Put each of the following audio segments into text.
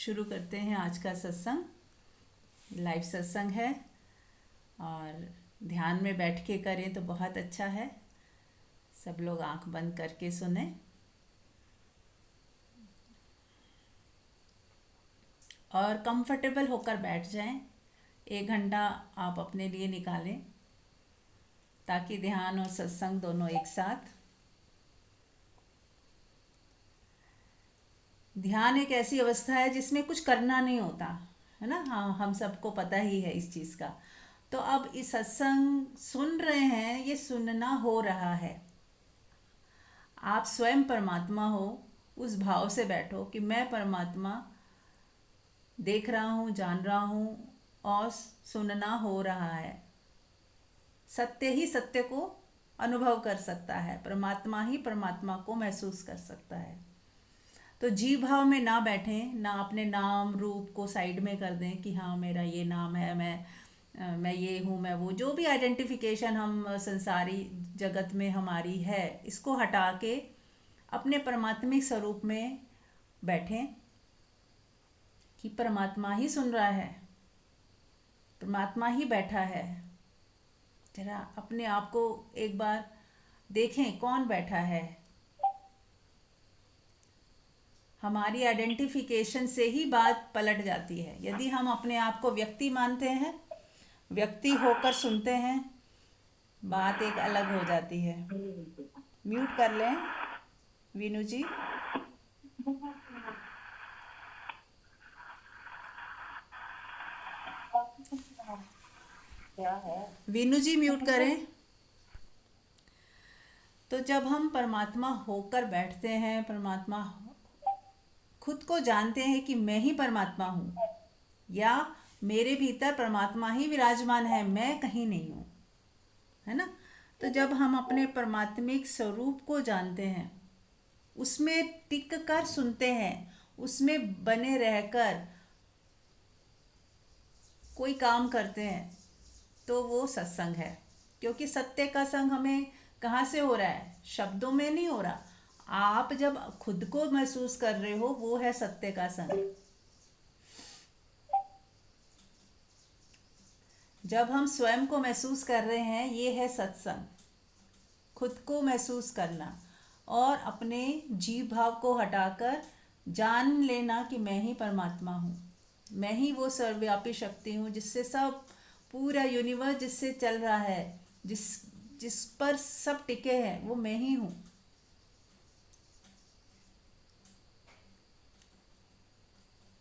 शुरू करते हैं आज का सत्संग। लाइव सत्संग है और ध्यान में बैठ के करें तो बहुत अच्छा है। सब लोग आंख बंद करके सुने और कंफर्टेबल होकर बैठ जाएं। 1 घंटा आप अपने लिए निकालें ताकि ध्यान और सत्संग दोनों एक साथ। ध्यान एक ऐसी अवस्था है जिसमें कुछ करना नहीं होता है ना। हाँ, हम सबको पता ही है इस चीज़ का। तो अब इस सत्संग सुन रहे हैं, ये सुनना हो रहा है। आप स्वयं परमात्मा हो, उस भाव से बैठो कि मैं परमात्मा देख रहा हूँ, जान रहा हूँ और सुनना हो रहा है। सत्य ही सत्य को अनुभव कर सकता है, परमात्मा ही परमात्मा को महसूस कर सकता है। तो जी भाव में ना बैठें, ना अपने नाम रूप को साइड में कर दें कि हाँ मेरा ये नाम है, मैं ये हूँ, मैं वो, जो भी आइडेंटिफिकेशन हम संसारी जगत में हमारी है, इसको हटा के अपने परमात्मिक स्वरूप में बैठें कि परमात्मा ही सुन रहा है, परमात्मा ही बैठा है। जरा अपने आप को एक बार देखें, कौन बैठा है। हमारी आइडेंटिफिकेशन से ही बात पलट जाती है। यदि हम अपने आप को व्यक्ति मानते हैं, व्यक्ति होकर सुनते हैं, बात एक अलग हो जाती है। म्यूट कर लें वीनू जी। वीनू जी म्यूट करें। तो जब हम परमात्मा होकर बैठते हैं, परमात्मा खुद को जानते हैं कि मैं ही परमात्मा हूँ या मेरे भीतर परमात्मा ही विराजमान है, मैं कहीं नहीं हूँ, है ना। तो जब हम अपने परमात्मिक स्वरूप को जानते हैं, उसमें टिक कर सुनते हैं, उसमें बने रहकर कोई काम करते हैं, तो वो सत्संग है। क्योंकि सत्य का संग हमें कहाँ से हो रहा है? शब्दों में नहीं हो रहा। आप जब खुद को महसूस कर रहे हो, वो है सत्य का संग। जब हम स्वयं को महसूस कर रहे हैं, ये है सत्संग। खुद को महसूस करना और अपने जीव भाव को हटाकर जान लेना कि मैं ही परमात्मा हूँ, मैं ही वो सर्वव्यापी शक्ति हूँ जिससे सब पूरा यूनिवर्स जिससे चल रहा है, जिस जिस पर सब टिके हैं, वो मैं ही हूँ।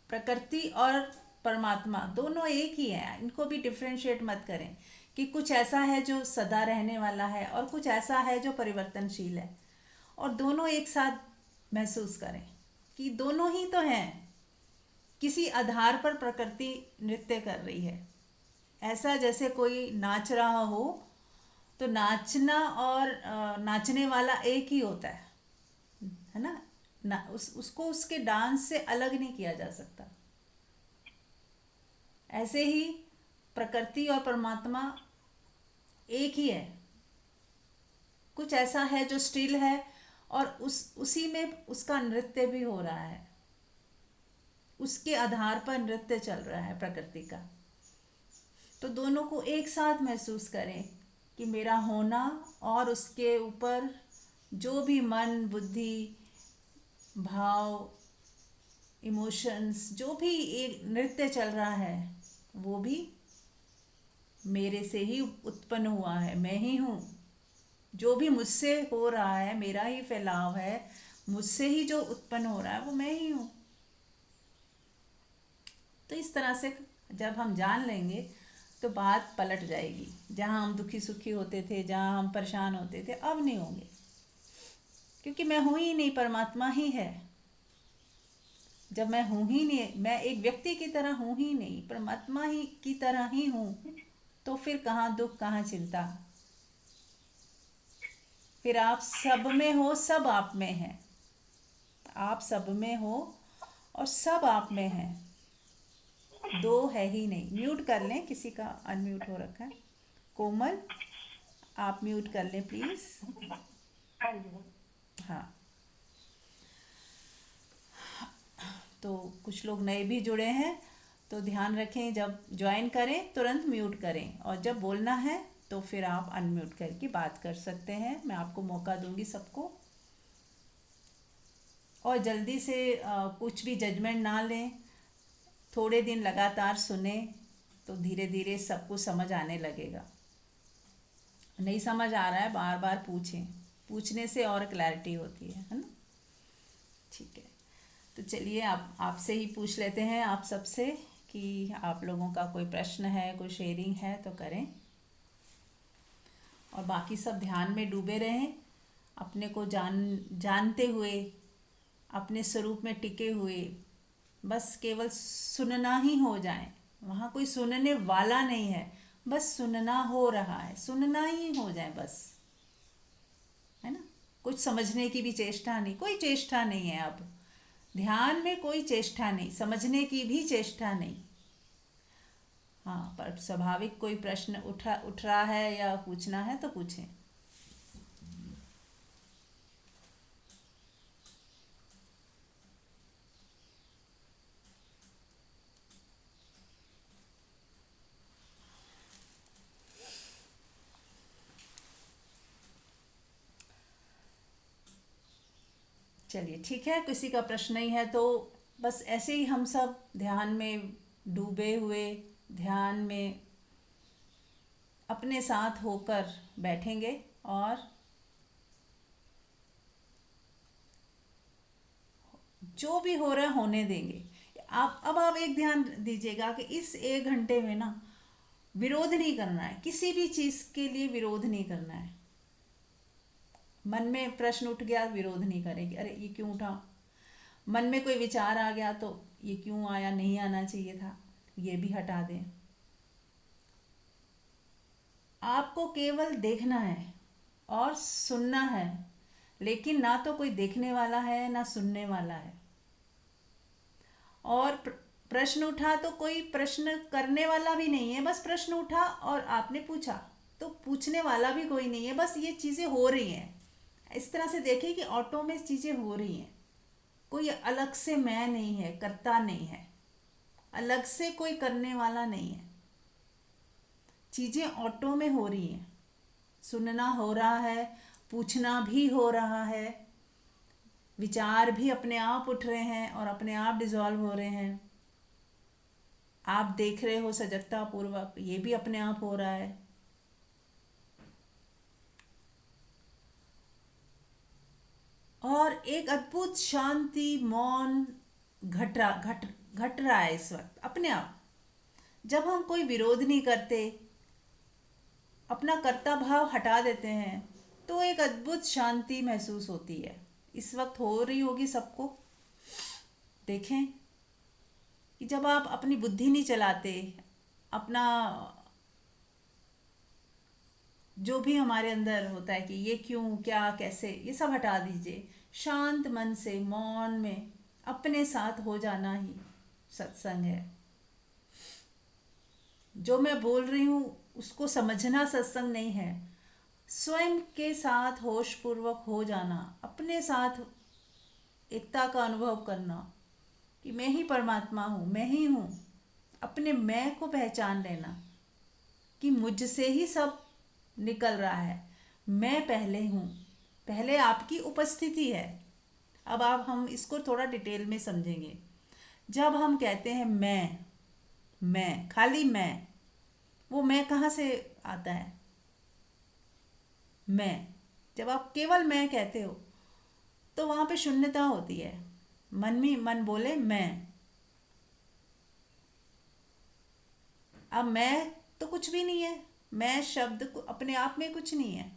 प्रकृति और परमात्मा दोनों एक ही हैं, इनको भी डिफ्रेंशिएट मत करें कि कुछ ऐसा है जो सदा रहने वाला है और कुछ ऐसा है जो परिवर्तनशील है। और दोनों एक साथ महसूस करें कि दोनों ही तो हैं। किसी आधार पर प्रकृति नृत्य कर रही है। ऐसा जैसे कोई नाच रहा हो, तो नाचना और नाचने वाला एक ही होता है ना। उसको उसके डांस से अलग नहीं किया जा सकता। ऐसे ही प्रकृति और परमात्मा एक ही है। कुछ ऐसा है जो स्टिल है और उसी में उसका नृत्य भी हो रहा है, उसके आधार पर नृत्य चल रहा है प्रकृति का। तो दोनों को एक साथ महसूस करें कि मेरा होना और उसके ऊपर जो भी मन बुद्धि भाव इमोशंस जो भी एक नृत्य चल रहा है, वो भी मेरे से ही उत्पन्न हुआ है, मैं ही हूँ। जो भी मुझसे हो रहा है, मेरा ही फैलाव है, मुझसे ही जो उत्पन्न हो रहा है, वो मैं ही हूँ। तो इस तरह से जब हम जान लेंगे तो बात पलट जाएगी। जहाँ हम दुखी सुखी होते थे, जहाँ हम परेशान होते थे, अब नहीं होंगे, क्योंकि मैं हूँ ही नहीं, परमात्मा ही है। जब मैं हूँ ही नहीं, मैं एक व्यक्ति की तरह हूँ ही नहीं, परमात्मा ही की तरह ही हूँ, तो फिर कहाँ दुख, कहाँ चिंता। फिर आप सब में हो, सब आप में है। आप सब में हो और सब आप में है, दो है ही नहीं। म्यूट कर लें, किसी का अनम्यूट हो रखा है। कोमल, आप म्यूट कर लें प्लीज। हाँ, तो कुछ लोग नए भी जुड़े हैं, तो ध्यान रखें, जब ज्वाइन करें तुरंत म्यूट करें, और जब बोलना है तो फिर आप अनम्यूट करके बात कर सकते हैं। मैं आपको मौका दूंगी सबको। और जल्दी से कुछ भी जजमेंट ना लें, थोड़े दिन लगातार सुने तो धीरे धीरे सब कुछ समझ आने लगेगा। नहीं समझ आ रहा है, बार बार पूछें, पूछने से और क्लैरिटी होती है ना। ठीक है, तो चलिए आप आपसे ही पूछ लेते हैं, आप सबसे, कि आप लोगों का कोई प्रश्न है, कोई शेयरिंग है तो करें। और बाकी सब ध्यान में डूबे रहें, अपने को जानते हुए, अपने स्वरूप में टिके हुए, बस केवल सुनना ही हो जाए। वहाँ कोई सुनने वाला नहीं है, बस सुनना हो रहा है, सुनना ही हो जाए बस, है ना। कुछ समझने की भी चेष्टा नहीं, कोई चेष्टा नहीं है अब ध्यान में, कोई चेष्टा नहीं, समझने की भी चेष्टा नहीं। हाँ, पर स्वाभाविक कोई प्रश्न उठ रहा है या पूछना है तो पूछें। चलिए ठीक है, किसी का प्रश्न नहीं है तो बस ऐसे ही हम सब ध्यान में डूबे हुए, ध्यान में अपने साथ होकर बैठेंगे, और जो भी हो रहा है होने देंगे। आप एक ध्यान दीजिएगा कि इस 1 घंटे में ना विरोध नहीं करना है, किसी भी चीज़ के लिए विरोध नहीं करना है। मन में प्रश्न उठ गया, विरोध नहीं करेंगे, अरे ये क्यों उठा। मन में कोई विचार आ गया तो ये क्यों आया, नहीं आना चाहिए था, ये भी हटा दें। आपको केवल देखना है और सुनना है, लेकिन ना तो कोई देखने वाला है ना सुनने वाला है। और प्रश्न उठा तो कोई प्रश्न करने वाला भी नहीं है, बस प्रश्न उठा और आपने पूछा, तो पूछने वाला भी कोई नहीं है, बस ये चीज़ें हो रही हैं। इस तरह से देखिए कि ऑटो में चीज़ें हो रही हैं, कोई अलग से मैं नहीं है, करता नहीं है, अलग से कोई करने वाला नहीं है, चीज़ें ऑटो में हो रही हैं। सुनना हो रहा है, पूछना भी हो रहा है, विचार भी अपने आप उठ रहे हैं और अपने आप डिजॉल्व हो रहे हैं। आप देख रहे हो सजगता पूर्वक, ये भी अपने आप हो रहा है। और एक अद्भुत शांति, मौन घट रहा है इस वक्त अपने आप। जब हम कोई विरोध नहीं करते, अपना कर्ता भाव हटा देते हैं, तो एक अद्भुत शांति महसूस होती है। इस वक्त हो रही होगी सबको। देखें कि जब आप अपनी बुद्धि नहीं चलाते, अपना जो भी हमारे अंदर होता है कि ये क्यों, क्या, कैसे, ये सब हटा दीजिए। शांत मन से मौन में अपने साथ हो जाना ही सत्संग है। जो मैं बोल रही हूँ उसको समझना सत्संग नहीं है। स्वयं के साथ होश पूर्वक हो जाना, अपने साथ एकता का अनुभव करना कि मैं ही परमात्मा हूँ, मैं ही हूँ। अपने मैं को पहचान लेना कि मुझसे ही सब निकल रहा है, मैं पहले हूँ, पहले आपकी उपस्थिति है। अब आप हम इसको थोड़ा डिटेल में समझेंगे। जब हम कहते हैं मैं खाली मैं, वो मैं कहाँ से आता है? मैं, जब आप केवल मैं कहते हो तो वहाँ पे शून्यता होती है। मन में मन बोले मैं, अब मैं तो कुछ भी नहीं है, मैं शब्द अपने आप में कुछ नहीं है।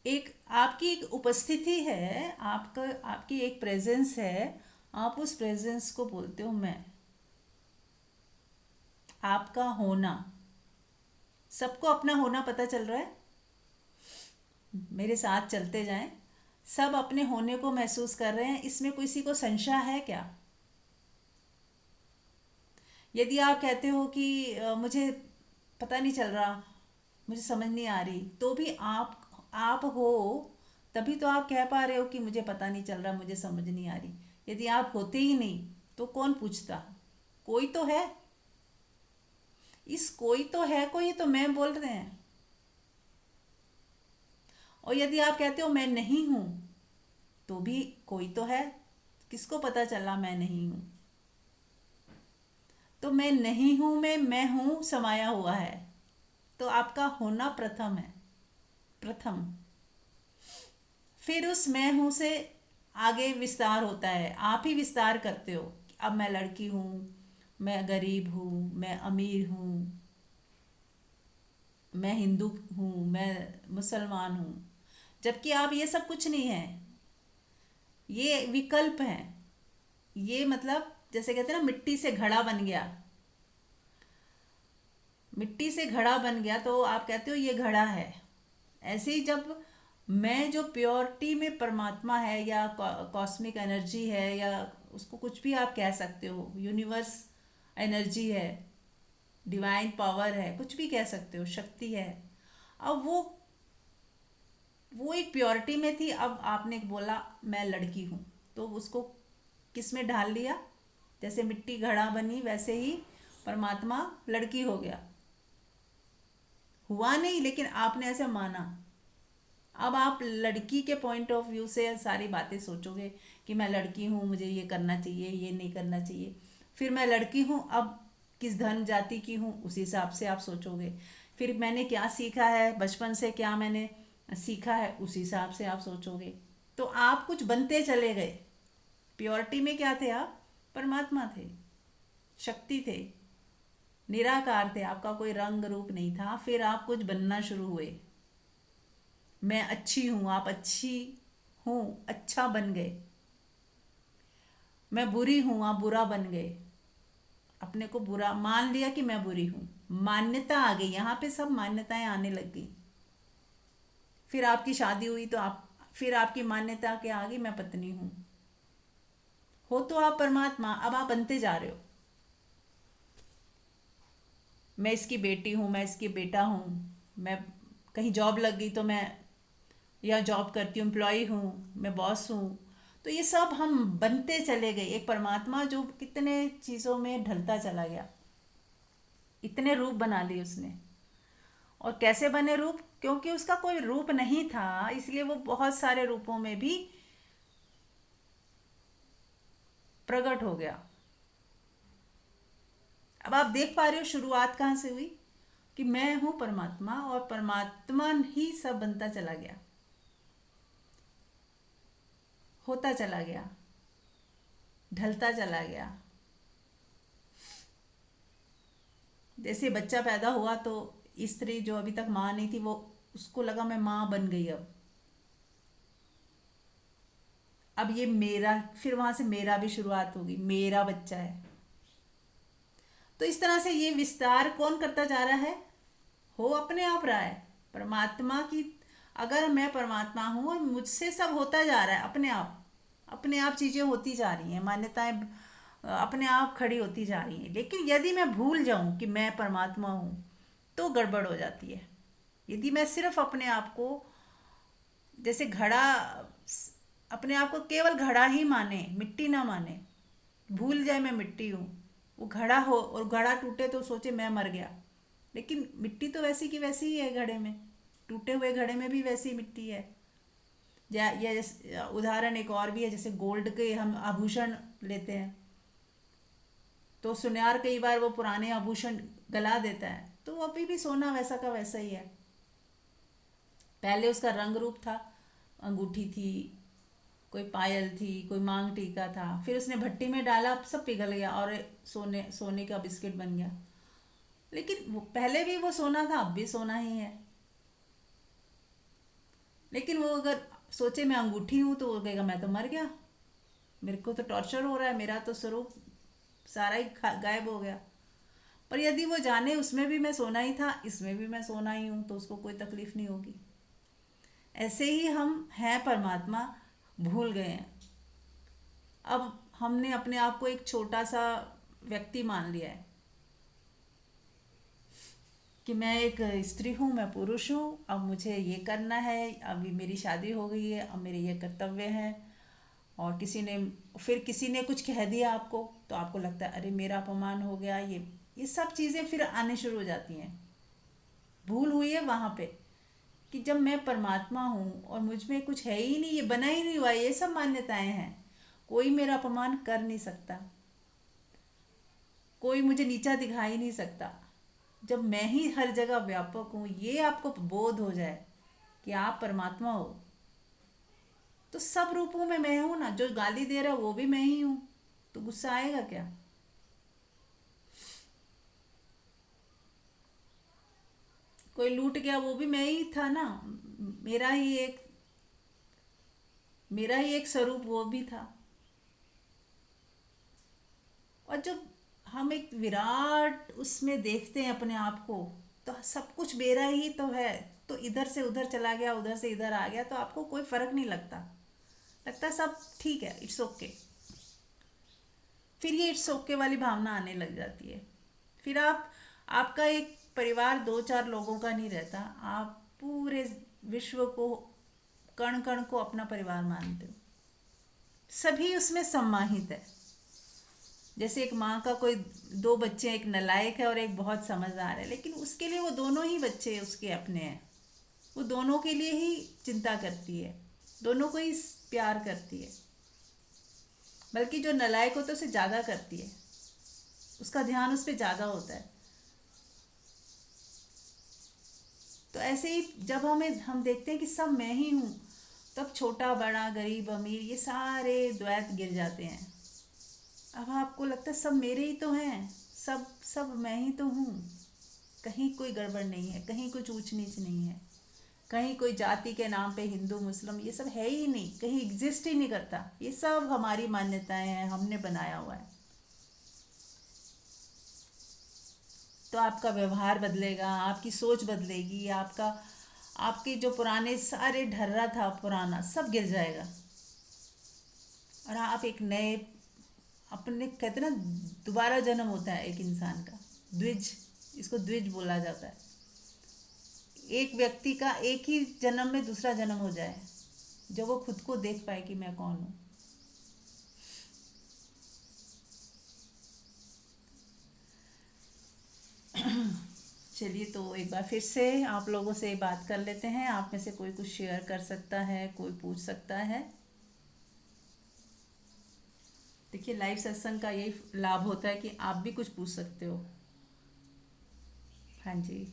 एक आपकी एक उपस्थिति है, आपका आपकी एक प्रेजेंस है, आप उस प्रेजेंस को बोलते हो मैं। आपका होना, सबको अपना होना पता चल रहा है। मेरे साथ चलते जाएं, सब अपने होने को महसूस कर रहे हैं। इसमें किसी को संशय है क्या? यदि आप कहते हो कि मुझे पता नहीं चल रहा, मुझे समझ नहीं आ रही, तो भी आप हो, तभी तो आप कह पा रहे हो कि मुझे पता नहीं चल रहा, मुझे समझ नहीं आ रही। यदि आप होते ही नहीं तो कौन पूछता? कोई तो है, इस कोई तो है को ही तो मैं बोल रहे हैं। और यदि आप कहते हो मैं नहीं हूं, तो भी कोई तो है। किसको पता चला मैं नहीं हूं? तो मैं नहीं हूं में मैं हूं समाया हुआ है। तो आपका होना प्रथम है, प्रथम। फिर उस मैं हूं से आगे विस्तार होता है, आप ही विस्तार करते हो। अब मैं लड़की हूं, मैं गरीब हूं, मैं अमीर हूं, मैं हिंदू हूँ, मैं मुसलमान हूँ। जबकि आप ये सब कुछ नहीं है, ये विकल्प हैं। ये मतलब जैसे कहते हैं ना, मिट्टी से घड़ा बन गया। मिट्टी से घड़ा बन गया तो आप कहते हो ये घड़ा है। ऐसे ही जब मैं जो प्योरिटी में परमात्मा है या कॉस्मिक एनर्जी है, या उसको कुछ भी आप कह सकते हो, यूनिवर्स एनर्जी है, डिवाइन पावर है, कुछ भी कह सकते हो, शक्ति है। अब वो एक प्योरिटी में थी। अब आपने बोला मैं लड़की हूँ, तो उसको किस में ढाल लिया? जैसे मिट्टी घड़ा बनी, वैसे ही परमात्मा लड़की हो गया। हुआ नहीं, लेकिन आपने ऐसे माना। अब आप लड़की के पॉइंट ऑफ व्यू से सारी बातें सोचोगे कि मैं लड़की हूँ, मुझे ये करना चाहिए, ये नहीं करना चाहिए। फिर मैं लड़की हूँ, अब किस धर्म जाति की हूँ, उस हिसाब से आप सोचोगे। फिर मैंने क्या सीखा है बचपन से, क्या मैंने सीखा है, उस हिसाब से आप सोचोगे। तो आप कुछ बनते चले गए। प्योरिटी में क्या थे आप? परमात्मा थे, शक्ति थे, निराकार थे, आपका कोई रंग रूप नहीं था। फिर आप कुछ बनना शुरू हुए। मैं अच्छी हूँ, आप अच्छी हूँ, अच्छा बन गए। मैं बुरी हूँ, आप बुरा बन गए। अपने को बुरा मान लिया कि मैं बुरी हूँ। मान्यता आ गई, यहाँ पे सब मान्यताएं आने लग गई। फिर आपकी शादी हुई तो आप, फिर आपकी मान्यता क्या आ गई? मैं पत्नी हूँ। हो तो आप परमात्मा, अब आप बनते जा रहे हो। मैं इसकी बेटी हूँ, मैं इसकी बेटा हूँ, मैं कहीं जॉब लग गई तो मैं या जॉब करती हूँ, एम्प्लॉय हूँ, मैं बॉस हूँ। तो ये सब हम बनते चले गए। एक परमात्मा जो कितने चीज़ों में ढलता चला गया, इतने रूप बना लिए उसने। और कैसे बने रूप? क्योंकि उसका कोई रूप नहीं था, इसलिए वो बहुत सारे रूपों में भी प्रकट हो गया। अब आप देख पा रहे हो शुरुआत कहाँ से हुई, कि मैं हूँ परमात्मा, और परमात्मा ही सब बनता चला गया, होता चला गया, ढलता चला गया। जैसे बच्चा पैदा हुआ तो स्त्री जो अभी तक माँ नहीं थी, वो उसको लगा मैं माँ बन गई। अब ये मेरा, फिर वहां से मेरा भी शुरुआत होगी, मेरा बच्चा है। तो इस तरह से ये विस्तार कौन करता जा रहा है? हो अपने आप रहा है, परमात्मा की। अगर मैं परमात्मा हूं और मुझसे सब होता जा रहा है अपने आप, अपने आप चीजें होती जा रही हैं, मान्यताएं अपने आप खड़ी होती जा रही हैं। लेकिन यदि मैं भूल जाऊं कि मैं परमात्मा हूं, तो गड़बड़ हो जाती है। यदि मैं सिर्फ अपने आप को जैसे घड़ा, अपने आप को केवल घड़ा ही माने, मिट्टी ना माने, भूल जाए मैं मिट्टी हूँ, वो घड़ा हो और घड़ा टूटे तो सोचे मैं मर गया। लेकिन मिट्टी तो वैसी की वैसी ही है घड़े में, टूटे हुए घड़े में भी वैसी मिट्टी है। या उदाहरण एक और भी है, जैसे गोल्ड के हम आभूषण लेते हैं, तो सुनार कई बार वो पुराने आभूषण गला देता है, तो वो अभी भी सोना वैसा का वैसा ही है। पहले उसका रंग रूप था, अंगूठी थी, कोई पायल थी, कोई मांग टीका था, फिर उसने भट्टी में डाला, सब पिघल गया और सोने सोने का बिस्किट बन गया। लेकिन वो पहले भी वो सोना था, अब भी सोना ही है। लेकिन वो अगर सोचे मैं अंगूठी हूं, तो वो कहेगा मैं तो मर गया, मेरे को तो टॉर्चर हो रहा है, मेरा तो स्वरूप सारा ही गायब हो गया। पर यदि वो जाने उसमें भी मैं सोना ही था, इसमें भी मैं सोना ही हूं, तो उसको कोई तकलीफ नहीं होगी। ऐसे ही हम हैं परमात्मा, भूल गए हैं। अब हमने अपने आप को एक छोटा सा व्यक्ति मान लिया है। कि मैं एक स्त्री हूँ, मैं पुरुष हूँ, अब मुझे ये करना है, अभी मेरी शादी हो गई है, अब मेरे ये कर्तव्य हैं। और किसी ने कुछ कह दिया आपको, तो आपको लगता है अरे मेरा अपमान हो गया, ये सब चीज़ें फिर आने शुरू हो जाती हैं। भूल हुई है वहाँ पे कि जब मैं परमात्मा हूँ और मुझ में कुछ है ही नहीं, ये बना ही नहीं हुआ, ये सब मान्यताएं हैं, कोई मेरा अपमान कर नहीं सकता, कोई मुझे नीचा दिखा ही नहीं सकता। जब मैं ही हर जगह व्यापक हूँ, ये आपको बोध हो जाए कि आप परमात्मा हो, तो सब रूपों में मैं हूं ना। जो गाली दे रहा है वो भी मैं ही हूं, तो गुस्सा आएगा क्या? कोई लूट गया, वो भी मैं ही था ना। मेरा ही एक मेरा ही एक स्वरूप वो भी था। और जब हम एक विराट उसमें देखते हैं अपने आप को, तो सब कुछ मेरा ही तो है। तो इधर से उधर चला गया, उधर से इधर आ गया, तो आपको कोई फर्क नहीं लगता। लगता है सब ठीक है, इट्स ओके। फिर ये इट्स ओके वाली भावना आने लग जाती है। फिर आपका एक परिवार दो चार लोगों का नहीं रहता, आप पूरे विश्व को, कण कण को अपना परिवार मानते हो। सभी उसमें सम्माहित है। जैसे एक माँ का कोई दो बच्चे हैं, एक नालायक है और एक बहुत समझदार है, लेकिन उसके लिए वो दोनों ही बच्चे उसके अपने हैं। वो दोनों के लिए ही चिंता करती है, दोनों को ही प्यार करती है। बल्कि जो नालायक होता है उसे ज़्यादा करती है, उसका ध्यान उस पर ज़्यादा होता है। तो ऐसे ही जब हम देखते हैं कि सब मैं ही हूँ, तब छोटा बड़ा गरीब अमीर ये सारे द्वैत गिर जाते हैं। अब आपको लगता है सब मेरे ही तो हैं, सब सब मैं ही तो हूँ। कहीं कोई गड़बड़ नहीं है, कहीं कुछ ऊंच नीच नहीं है, कहीं कोई जाति के नाम पे हिंदू मुस्लिम ये सब है ही नहीं, कहीं एग्जिस्ट ही नहीं करता। ये सब हमारी मान्यताएं हैं, हमने बनाया हुआ है। तो आपका व्यवहार बदलेगा, आपकी सोच बदलेगी, आपके जो पुराने सारे ढर्रा था पुराना सब गिर जाएगा। और आप एक नए, अपने कहते ना, दोबारा जन्म होता है एक इंसान का, द्विज, इसको द्विज बोला जाता है। एक व्यक्ति का एक ही जन्म में दूसरा जन्म हो जाए, जब वो खुद को देख पाए कि मैं कौन हूँ। चलिए, तो एक बार फिर से आप लोगों से बात कर लेते हैं। आप में से कोई कुछ शेयर कर सकता है, कोई पूछ सकता है। देखिए, लाइव सत्संग का यही लाभ होता है कि आप भी कुछ पूछ सकते हो। हाँ जी।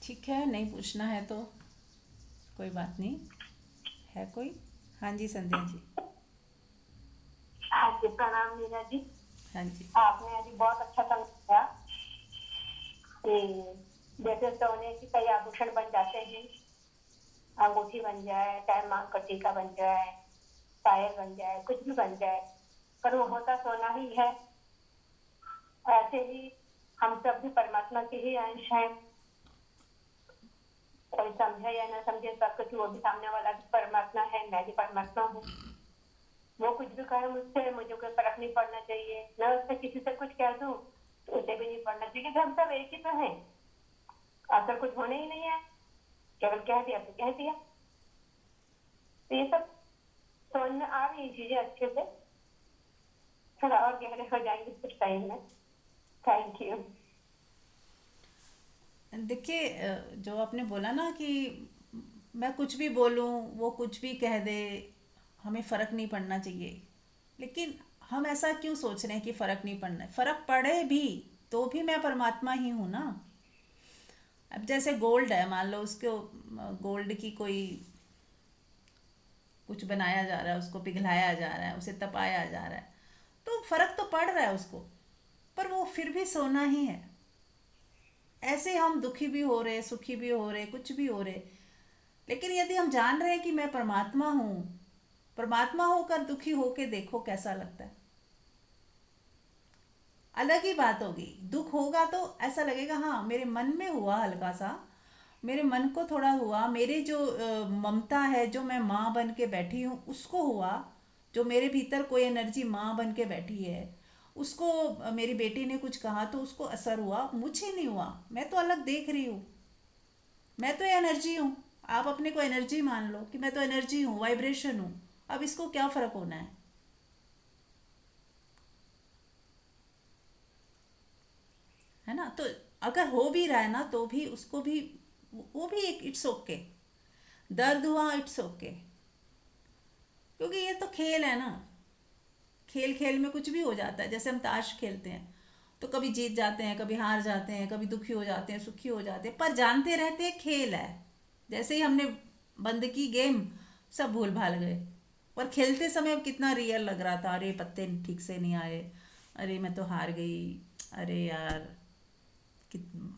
ठीक है, नहीं पूछना है तो कोई बात नहीं। है कोई? हाँ जी, संध्या जी। हाँ जी, प्रणाम मीरा जी। हाँ जी। आपने अभी बहुत अच्छा समझाया कि जैसे सोने की कई आभूषण बन जाते हैं, अंगूठी बन जाए, चाहे मांग का टीका बन जाए, पायल बन जाए, कुछ भी बन जाए, पर वो होता सोना ही है। ऐसे ही हम सब भी परमात्मा के ही अंश हैं। कोई समझे या ना समझे, सब कुछ, वो भी सामने वाला भी परमात्मा है, मैं भी परमात्मा हूँ। वो कुछ भी कहे मुझसे, मुझे कोई फर्क नहीं पड़ना चाहिए। मैं उससे किसी से कुछ कह दूं तो उसे भी नहीं पड़ना चाहिए, क्योंकि हम सब एक ही तो हैं। असल कुछ होने ही नहीं है, केवल कह दिया तो कह दिया। तो ये सब समझ में आ रही चीजें अच्छे से, थोड़ा और गहरे हो जाएंगे कुछ टाइम में। Thank you. देखिए, जो आपने बोला ना कि मैं कुछ भी बोलूं, वो कुछ भी कह दे, हमें फ़र्क नहीं पड़ना चाहिए। लेकिन हम ऐसा क्यों सोच रहे हैं कि फ़र्क नहीं पड़ना है? फ़र्क पड़े भी तो भी मैं परमात्मा ही हूँ ना। अब जैसे गोल्ड है, मान लो उसको, गोल्ड की कोई कुछ बनाया जा रहा है, उसको पिघलाया जा रहा है, उसे तपाया जा रहा है, तो फ़र्क तो पड़ रहा है उसको, पर वो फिर भी सोना ही है। ऐसे हम दुखी भी हो रहे, सुखी भी हो रहे, कुछ भी हो रहे, लेकिन यदि हम जान रहे हैं कि मैं परमात्मा हूँ, परमात्मा होकर दुखी होके देखो कैसा लगता है। अलग ही बात होगी। दुख होगा तो ऐसा लगेगा हाँ मेरे मन में हुआ हल्का सा, मेरे मन को थोड़ा हुआ, मेरे जो ममता है जो मैं माँ बन के बैठी हूँ उसको हुआ, जो मेरे भीतर कोई एनर्जी माँ बन के बैठी है उसको मेरी बेटी ने कुछ कहा तो उसको असर हुआ, मुझे नहीं हुआ, मैं तो अलग देख रही हूँ। मैं तो एनर्जी हूँ। आप अपने को एनर्जी मान लो कि मैं तो एनर्जी हूँ, वाइब्रेशन हूँ। अब इसको क्या फर्क होना है ना? तो अगर हो भी रहा है ना तो भी उसको भी, वो भी एक इट्स ओके। दर्द हुआ, इट्स ओके, क्योंकि ये तो खेल है ना। खेल खेल में कुछ भी हो जाता है। जैसे हम ताश खेलते हैं तो कभी जीत जाते हैं, कभी हार जाते हैं, कभी दुखी हो जाते हैं, सुखी हो जाते हैं, पर जानते रहते हैं खेल है। जैसे ही हमने बंद की गेम, सब भूल भाल गए। पर खेलते समय अब कितना रियल लग रहा था, अरे पत्ते ठीक से नहीं आए, अरे मैं तो हार गई, अरे यार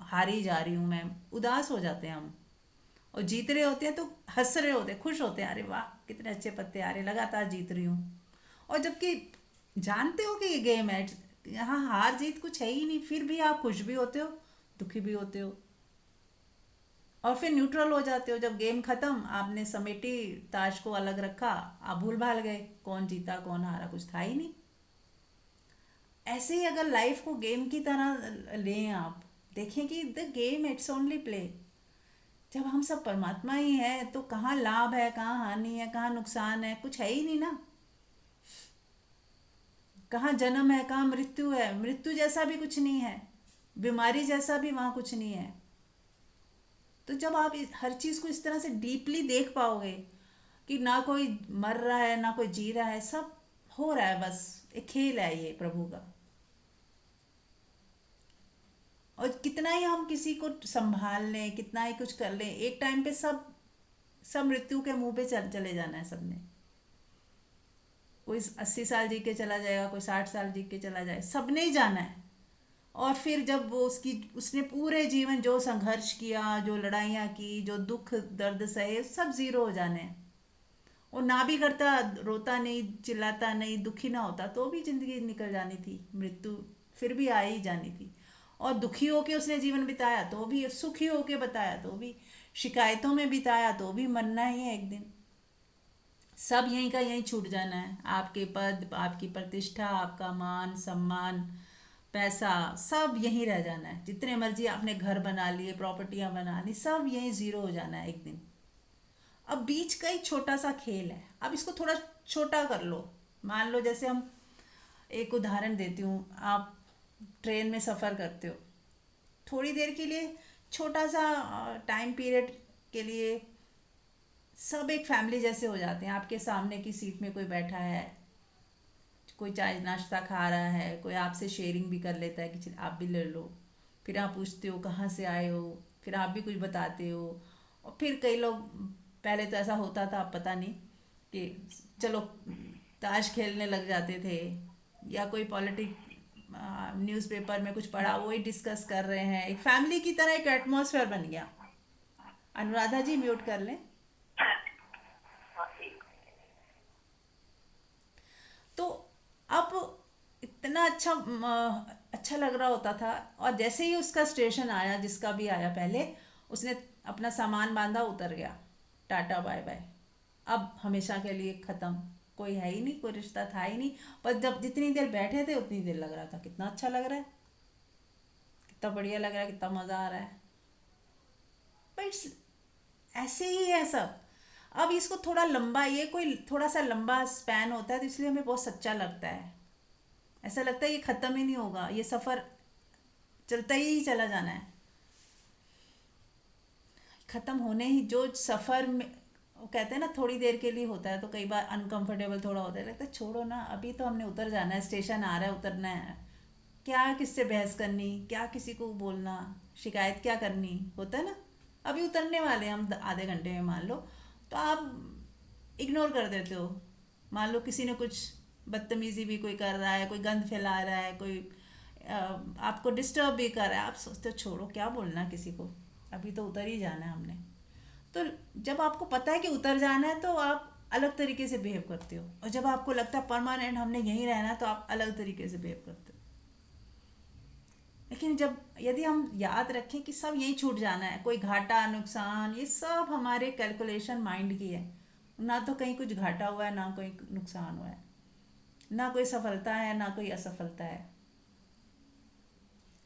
हार ही जा रही हूँ मैं। उदास हो जाते हैं हम। और जीत रहे होते हैं तो हंस रहे होते हैं, खुश होते हैं, अरे वाह कितने अच्छे पत्ते आ रहे, लगातार जीत रही हूँ। और जबकि जानते हो कि ये गेम है, यहाँ हार जीत कुछ है ही नहीं, फिर भी आप खुश भी होते हो, दुखी भी होते हो, और फिर न्यूट्रल हो जाते हो। जब गेम खत्म, आपने समेटी, ताश को अलग रखा, आप भूल भाल गए कौन जीता कौन हारा, कुछ था ही नहीं। ऐसे ही अगर लाइफ को गेम की तरह लें आप, देखें कि the game it's only play. जब हम सब परमात्मा ही हैं तो कहाँ लाभ है, कहाँ हानि है, कहाँ नुकसान है, कुछ है ही नहीं ना। कहाँ जन्म है, कहाँ मृत्यु है, मृत्यु जैसा भी कुछ नहीं है, बीमारी जैसा भी वहाँ कुछ नहीं है। तो जब आप हर चीज़ को इस तरह से डीपली देख पाओगे कि ना कोई मर रहा है ना कोई जी रहा है, सब हो रहा है, बस एक खेल है ये प्रभु का। और कितना ही हम किसी को संभाल लें, कितना ही कुछ कर लें, एक टाइम पे सब सब मृत्यु के मुंह पे चले जाना है सबने। कोई 80 साल जी के चला जाएगा, कोई 60 साल जी के चला जाए, सबने ही जाना है। और फिर जब वो उसने पूरे जीवन जो संघर्ष किया, जो लड़ाइयाँ की, जो दुख दर्द सहे, सब ज़ीरो हो जाने हैं। वो ना भी करता, रोता नहीं, चिल्लाता नहीं, दुखी ना होता तो भी ज़िंदगी निकल जानी थी, मृत्यु फिर भी आ ही जानी थी। और दुखी होके उसने जीवन बिताया तो भी, सुखी होके बताया तो भी, शिकायतों में बिताया तो भी, मरना ही है एक दिन। सब यहीं का यहीं छूट जाना है। आपके पद, आपकी प्रतिष्ठा, आपका मान सम्मान, पैसा, सब यहीं रह जाना है। जितने मर्जी आपने घर बना लिए, प्रॉपर्टियां बना ली, सब यहीं ज़ीरो हो जाना है एक दिन। अब बीच का ही छोटा सा खेल है, अब इसको थोड़ा छोटा कर लो। मान लो जैसे हम, एक उदाहरण देती हूँ, आप ट्रेन में सफ़र करते हो, थोड़ी देर के लिए, छोटा सा टाइम पीरियड के लिए, सब एक फैमिली जैसे हो जाते हैं। आपके सामने की सीट में कोई बैठा है, कोई चाय नाश्ता खा रहा है, कोई आपसे शेयरिंग भी कर लेता है कि चल आप भी ले लो। फिर आप पूछते हो कहाँ से आए हो, फिर आप भी कुछ बताते हो। और फिर कई लोग, पहले तो ऐसा होता था, अब पता नहीं, कि चलो ताश खेलने लग जाते थे, या कोई पॉलिटिक न्यूज़पेपर में कुछ पढ़ा वही डिस्कस कर रहे हैं, एक फैमिली की तरह एक एटमॉस्फेयर बन गया। अनुराधा जी म्यूट कर लें। तो अब इतना अच्छा लग रहा होता था। और जैसे ही उसका स्टेशन आया, जिसका भी आया पहले, उसने अपना सामान बांधा, उतर गया, टाटा बाय बाय, अब हमेशा के लिए ख़त्म, कोई है ही नहीं, कोई रिश्ता था ही नहीं। पर जब जितनी देर बैठे थे उतनी देर लग रहा था कितना अच्छा लग रहा है, कितना बढ़िया लग रहा है, कितना मज़ा आ रहा है। बट ऐसे ही है सब। अब इसको थोड़ा लंबा, ये कोई थोड़ा सा लंबा स्पैन होता है तो इसलिए हमें बहुत सच्चा लगता है। ऐसा लगता है ये ख़त्म ही नहीं होगा, ये सफ़र चलता ही चला जाना है, ख़त्म होने ही, जो सफ़र में वो कहते हैं ना थोड़ी देर के लिए होता है, तो कई बार अनकंफर्टेबल थोड़ा होता है, लगता है छोड़ो ना, अभी तो हमने उतर जाना है, स्टेशन आ रहा है, उतरना है, क्या किससे बहस करनी, क्या किसी को बोलना, शिकायत क्या करनी, होता है ना। अभी उतरने वाले हैं हम आधे घंटे में मान लो, तो आप इग्नोर कर देते हो। मान लो किसी ने कुछ बदतमीज़ी भी कोई कर रहा है, कोई गंद फैला रहा है, कोई आपको डिस्टर्ब भी कर रहा है, आप सोचते हो छोड़ो क्या बोलना किसी को, अभी तो उतर ही जाना है हमने। तो जब आपको पता है कि उतर जाना है तो आप अलग तरीके से बिहेव करते हो, और जब आपको लगता है परमानेंट हमने यहीं रहना है तो आप अलग तरीके से बिहेव करते हो। लेकिन जब यदि हम याद रखें कि सब यही छूट जाना है, कोई घाटा नुकसान ये सब हमारे कैलकुलेशन माइंड की है। ना तो कहीं कुछ घाटा हुआ है, ना कोई नुकसान हुआ है, ना कोई सफलता है, ना कोई असफलता है।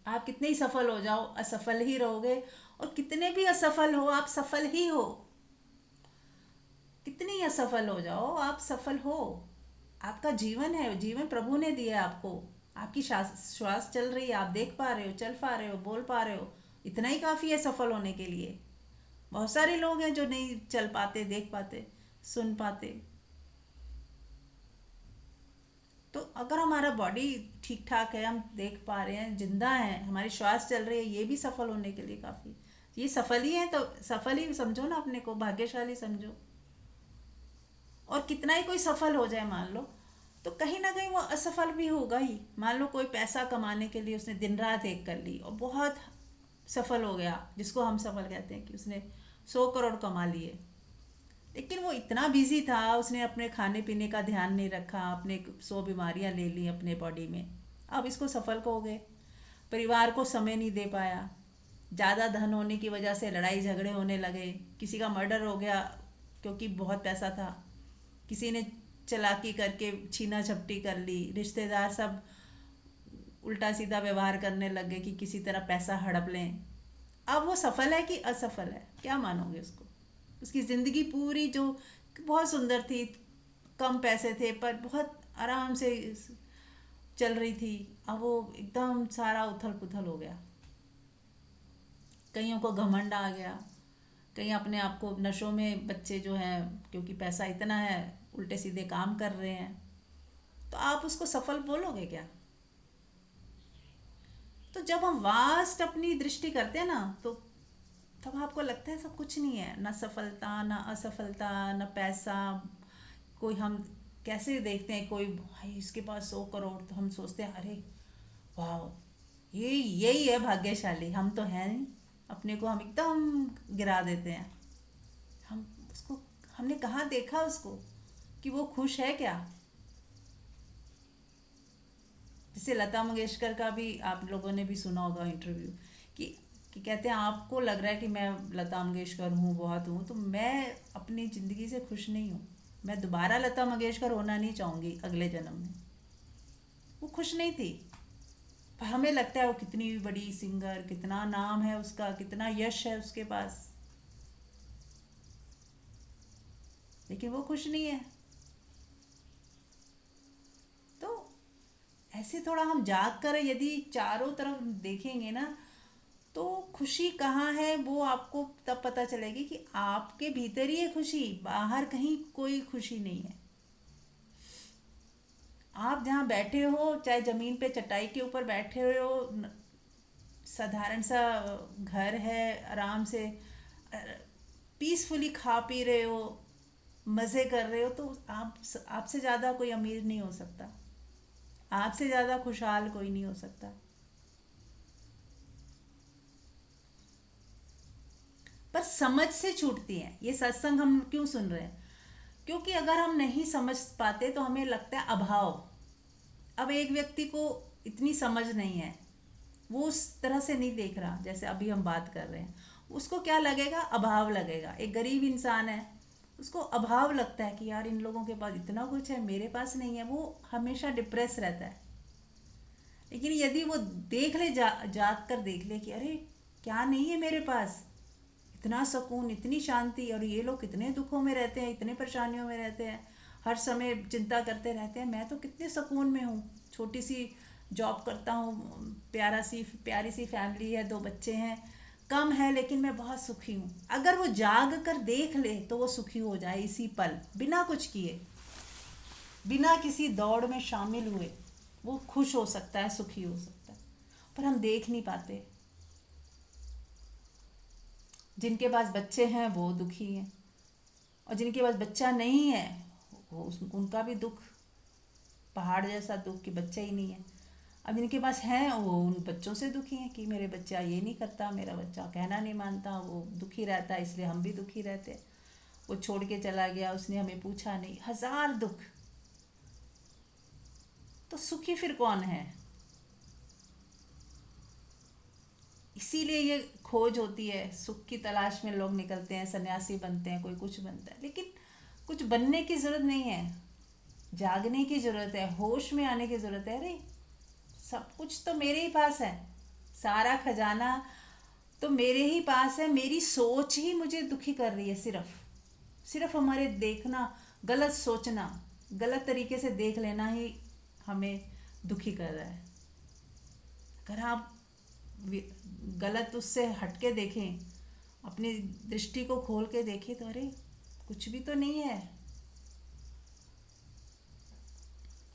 आप कितने ही सफल हो जाओ असफल ही रहोगे, और कितने भी असफल हो आप सफल ही हो। कितने ही असफल हो जाओ आप सफल हो। आपका जीवन है, जीवन प्रभु ने दिया है आपको। आपकी श्वास चल रही है, आप देख पा रहे हो, चल पा रहे हो, बोल पा रहे हो, इतना ही काफ़ी है सफल होने के लिए। बहुत सारे लोग हैं जो नहीं चल पाते, देख पाते, सुन पाते। तो अगर हमारा बॉडी ठीक ठाक है, हम देख पा रहे हैं, जिंदा हैं, हमारी श्वास चल रही है, ये भी सफल होने के लिए काफ़ी। ये सफल ही है, तो सफल ही समझो ना, अपने को भाग्यशाली समझो। और कितना ही कोई सफल हो जाए मान लो, तो कहीं ना कहीं वो असफल भी होगा ही। मान लो कोई पैसा कमाने के लिए उसने दिन रात एक कर ली और बहुत सफल हो गया, जिसको हम सफल कहते हैं कि उसने 100 करोड़ कमा लिए, लेकिन वो इतना बिजी था, उसने अपने खाने पीने का ध्यान नहीं रखा, अपने 100 बीमारियां ले ली अपने बॉडी में। अब इसको सफल कहोगे? परिवार को समय नहीं दे पाया, ज़्यादा धन होने की वजह से लड़ाई झगड़े होने लगे, किसी का मर्डर हो गया क्योंकि बहुत पैसा था, किसी ने चालाकी करके छीना झपटी कर ली, रिश्तेदार सब उल्टा सीधा व्यवहार करने लगे कि किसी तरह पैसा हड़प लें। अब वो सफल है कि असफल है, क्या मानोगे उसको? उसकी ज़िंदगी पूरी जो बहुत सुंदर थी, कम पैसे थे पर बहुत आराम से चल रही थी, अब वो एकदम सारा उथल पुथल हो गया। कईयों को घमंड आ गया, कहीं अपने आप को नशों में, बच्चे जो हैं क्योंकि पैसा इतना है उल्टे सीधे काम कर रहे हैं। तो आप उसको सफल बोलोगे क्या? तो जब हम वास्ट अपनी दृष्टि करते हैं ना, तो तब आपको लगता है सब कुछ नहीं है, ना सफलता ना असफलता ना पैसा। कोई हम कैसे देखते हैं, कोई भाई इसके पास 100 करोड़, तो हम सोचते हैं अरे वाह, ये यही है भाग्यशाली, हम तो हैं नहीं। अपने को हम एकदम गिरा देते हैं। हम उसको, हमने कहाँ देखा उसको कि वो खुश है क्या? जैसे लता मंगेशकर का भी आप लोगों ने भी सुना होगा इंटरव्यू, कि कहते हैं आपको लग रहा है कि मैं लता मंगेशकर हूँ, बहुत हूँ, तो मैं अपनी ज़िंदगी से खुश नहीं हूँ। मैं दोबारा लता मंगेशकर होना नहीं चाहूँगी अगले जन्म में। वो खुश नहीं थी, पर हमें लगता है वो कितनी बड़ी सिंगर, कितना नाम है उसका, कितना यश है उसके पास, लेकिन वो खुश नहीं है। तो ऐसे थोड़ा हम जाग कर यदि चारों तरफ देखेंगे ना, तो खुशी कहाँ है वो आपको तब पता चलेगी कि आपके भीतर ही है खुशी, बाहर कहीं कोई खुशी नहीं है। आप जहाँ बैठे हो, चाहे ज़मीन पे चटाई के ऊपर बैठे हो, साधारण सा घर है, आराम से पीसफुली खा पी रहे हो, मज़े कर रहे हो, तो आप आपसे ज़्यादा कोई अमीर नहीं हो सकता, आपसे ज़्यादा खुशहाल कोई नहीं हो सकता। पर समझ से छूटती हैं। ये सत्संग हम क्यों सुन रहे हैं? क्योंकि अगर हम नहीं समझ पाते तो हमें लगता है अभाव। अब एक व्यक्ति को इतनी समझ नहीं है, वो उस तरह से नहीं देख रहा जैसे अभी हम बात कर रहे हैं, उसको क्या लगेगा? अभाव लगेगा। एक गरीब इंसान है, उसको अभाव लगता है कि यार इन लोगों के पास इतना कुछ है, मेरे पास नहीं है, वो हमेशा डिप्रेस रहता है। लेकिन यदि वो देख ले, जाग कर देख ले कि अरे क्या नहीं है मेरे पास, इतना सुकून, इतनी शांति, और ये लोग कितने दुखों में रहते हैं, इतने परेशानियों में रहते हैं, हर समय चिंता करते रहते हैं, मैं तो कितने सुकून में हूँ, छोटी सी जॉब करता हूँ, प्यारी सी फैमिली है, 2 बच्चे हैं, कम है लेकिन मैं बहुत सुखी हूँ। अगर वो जाग कर देख ले तो वो सुखी हो जाए इसी पल, बिना कुछ किए, बिना किसी दौड़ में शामिल हुए वो खुश हो सकता है, सुखी हो सकता है। पर हम देख नहीं पाते। जिनके पास बच्चे हैं वो दुखी हैं, और जिनके पास बच्चा नहीं है वो उनका भी दुख, पहाड़ जैसा दुख कि बच्चा ही नहीं है। अब जिनके पास हैं वो उन बच्चों से दुखी हैं कि मेरे बच्चा ये नहीं करता, मेरा बच्चा कहना नहीं मानता, वो दुखी रहता है, इसलिए हम भी दुखी रहते हैं। वो छोड़ के चला गया, उसने हमें पूछा नहीं, हजार दुख। तो सुखी फिर कौन है? इसीलिए ये खोज होती है, सुख की तलाश में लोग निकलते हैं, सन्यासी बनते हैं, कोई कुछ बनता है, लेकिन कुछ बनने की ज़रूरत नहीं है। जागने की ज़रूरत है, होश में आने की ज़रूरत है। अरे सब कुछ तो मेरे ही पास है, सारा खजाना तो मेरे ही पास है। मेरी सोच ही मुझे दुखी कर रही है। सिर्फ सिर्फ हमारे देखना, गलत सोचना, गलत तरीके से देख लेना ही हमें दुखी कर रहा है। अगर आप गलत उससे हटके देखें, अपनी दृष्टि को खोल के देखें, तो अरे कुछ भी तो नहीं है।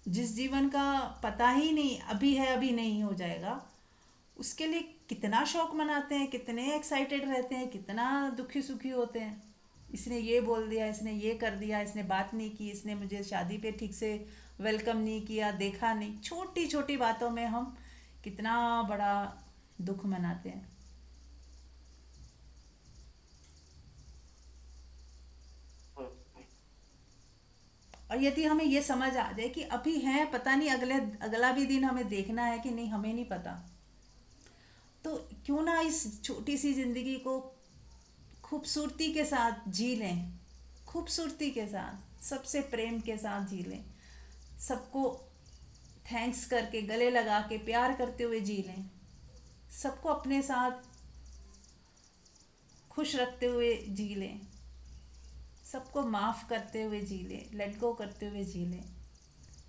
जिस जीवन का पता ही नहीं, अभी है अभी नहीं हो जाएगा, उसके लिए कितना शौक मनाते हैं, कितने एक्साइटेड रहते हैं, कितना दुखी सुखी होते हैं। इसने ये बोल दिया, इसने ये कर दिया, इसने बात नहीं की, इसने मुझे शादी पे ठीक से वेलकम नहीं किया, देखा नहीं। छोटी छोटी बातों में हम कितना बड़ा दुख मनाते हैं। और यदि हमें ये समझ आ जाए कि अभी है, पता नहीं अगला भी दिन हमें देखना है कि नहीं, हमें नहीं पता, तो क्यों ना इस छोटी सी जिंदगी को खूबसूरती के साथ जी लें। खूबसूरती के साथ, सबसे प्रेम के साथ जी लें। सबको थैंक्स करके, गले लगा के, प्यार करते हुए जी लें। सबको अपने साथ खुश रखते हुए जी लें। सबको माफ़ करते हुए जी लें, लेट गो करते हुए जी लें।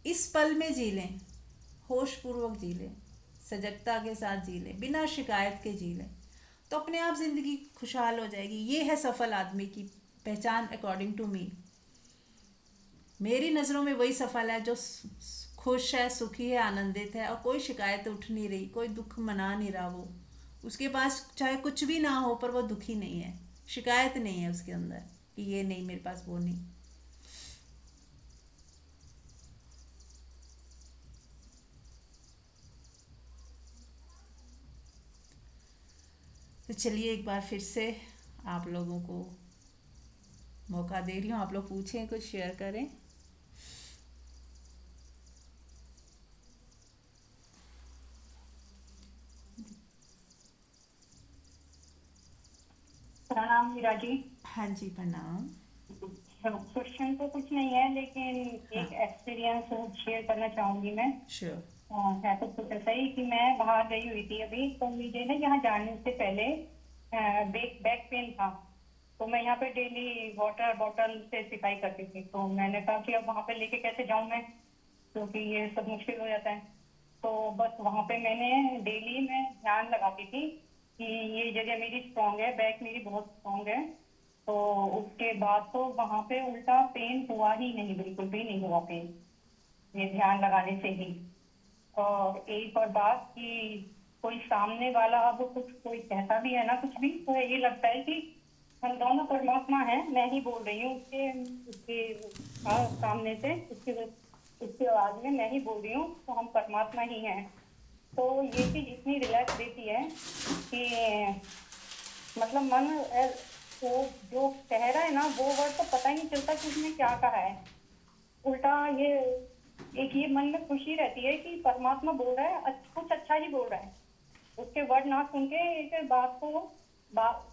इस पल में जी लें, होश पूर्वक जी लें, सजगता के साथ जी लें, बिना शिकायत के जी लें, तो अपने आप ज़िंदगी खुशहाल हो जाएगी। ये है सफल आदमी की पहचान अकॉर्डिंग टू मी। मेरी नज़रों में वही सफल है जो खुश है, सुखी है, आनंदित है, और कोई शिकायत उठ नहीं रही, कोई दुख मना नहीं रहा। वो उसके पास चाहे कुछ भी ना हो, पर वो दुखी नहीं है, शिकायत नहीं है उसके अंदर कि ये नहीं मेरे पास, वो नहीं। तो चलिए एक बार फिर से आप लोगों को मौका दे रही हूँ, आप लोग पूछें, कुछ शेयर करें। प्रणाम मीरा जी। हाँ जी, प्रणाम। क्वेश्चन तो कुछ नहीं है, लेकिन हाँ, एक एक्सपीरियंस शेयर करना चाहूंगी मैं। श्योर। है तो कुछ ऐसा ही कि मैं बाहर गई हुई थी अभी, तो मुझे ना यहाँ जाने से पहले बैक बैक पेन था। तो मैं यहाँ पे डेली वाटर बॉटल से सिकाई करती थी, तो मैंने कहा कि अब वहाँ पे लेके कैसे जाऊँ मैं, क्योंकि ये सब मुश्किल हो जाता है। तो बस वहाँ पे मैंने डेली मैं ध्यान लगाती थी कि ये जगह मेरी स्ट्रांग है, बैक मेरी बहुत स्ट्रांग है। तो उसके बाद तो वहाँ पे उल्टा पेन हुआ ही नहीं, बिल्कुल भी नहीं हुआ पेन, ये ध्यान लगाने से ही। और एक और बात कि कोई सामने वाला अब कुछ कोई कहता भी है ना कुछ भी, तो ये लगता है कि हम दोनों परमात्मा हैं। मैं ही बोल रही हूँ उसके उसके सामने से, उसके आवाज में मैं ही बोल रही हूँ, तो हम परमात्मा ही हैं। तो ये चीज इतनी रिलैक्स देती है कि मतलब मन वो जो कह रहा है ना, वो वर्ड तो पता ही नहीं चलता कि उसने क्या कहा है। उल्टा ये एक ये मन में खुशी रहती है कि परमात्मा बोल रहा है, कुछ अच्छा ही बोल रहा है। उसके वर्ड ना सुन के, एक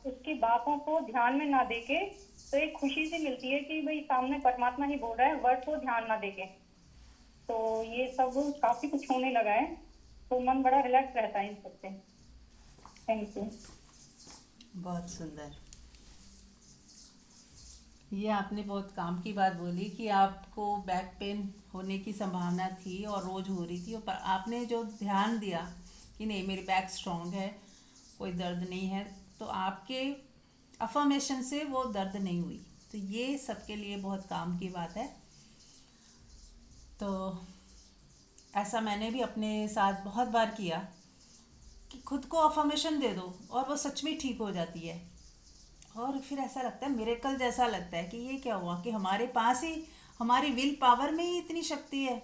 उसकी बातों को ध्यान में ना देके, तो एक खुशी सी मिलती है कि भाई सामने परमात्मा ही बोल रहा है, वर्ड को ध्यान ना देके। तो ये सब काफी कुछ होने लगा है, तो मन बड़ा रिलैक्स रहता है इन सबसे। Thank you. बहुत सुंदर। ये आपने बहुत काम की बात बोली कि आपको बैक पेन होने की संभावना थी और रोज़ हो रही थी, पर आपने जो ध्यान दिया कि नहीं मेरी बैक स्ट्रांग है, कोई दर्द नहीं है, तो आपके अफर्मेशन से वो दर्द नहीं हुई। तो ये सबके लिए बहुत काम की बात है। तो ऐसा मैंने भी अपने साथ बहुत बार किया कि खुद को अफर्मेशन दे दो और वो सच में ठीक हो जाती है। और फिर ऐसा लगता है, मिरेकल जैसा लगता है कि ये क्या हुआ कि हमारे पास ही, हमारी विल पावर में ही इतनी शक्ति है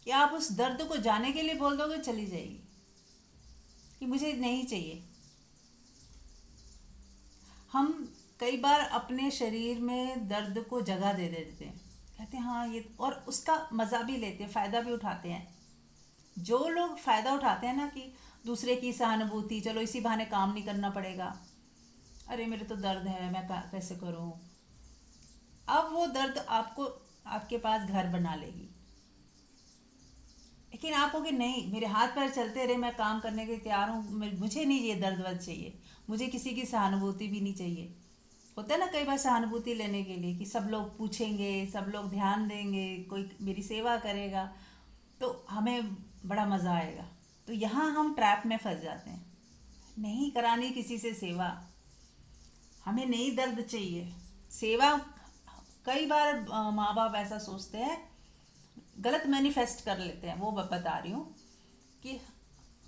कि आप उस दर्द को जाने के लिए बोल दोगे, चली जाएगी, कि मुझे नहीं चाहिए। हम कई बार अपने शरीर में दर्द को जगह दे देते हैं, कहते हैं हाँ ये, और उसका मज़ा भी लेते हैं, फ़ायदा भी उठाते हैं। जो लोग फ़ायदा उठाते हैं ना कि दूसरे की सहानुभूति, चलो इसी बहाने काम नहीं करना पड़ेगा, अरे मेरे तो दर्द है, मैं कैसे करूँ, अब वो दर्द आपको आपके पास घर बना लेगी। लेकिन आप कहोगे नहीं, मेरे हाथ पैर चलते रहे, मैं काम करने के लिए तैयार हूँ, मुझे नहीं ये दर्द वर्द चाहिए, मुझे किसी की सहानुभूति भी नहीं चाहिए। होता है ना कई बार सहानुभूति लेने के लिए कि सब लोग पूछेंगे, सब लोग ध्यान देंगे, कोई मेरी सेवा करेगा तो हमें बड़ा मज़ा आएगा। तो यहाँ हम ट्रैप में फंस जाते हैं, नहीं करानी किसी से सेवा, हमें नहीं दर्द चाहिए सेवा। कई बार माँ बाप ऐसा सोचते हैं, गलत मैनिफेस्ट कर लेते हैं, वो बता रही हूँ कि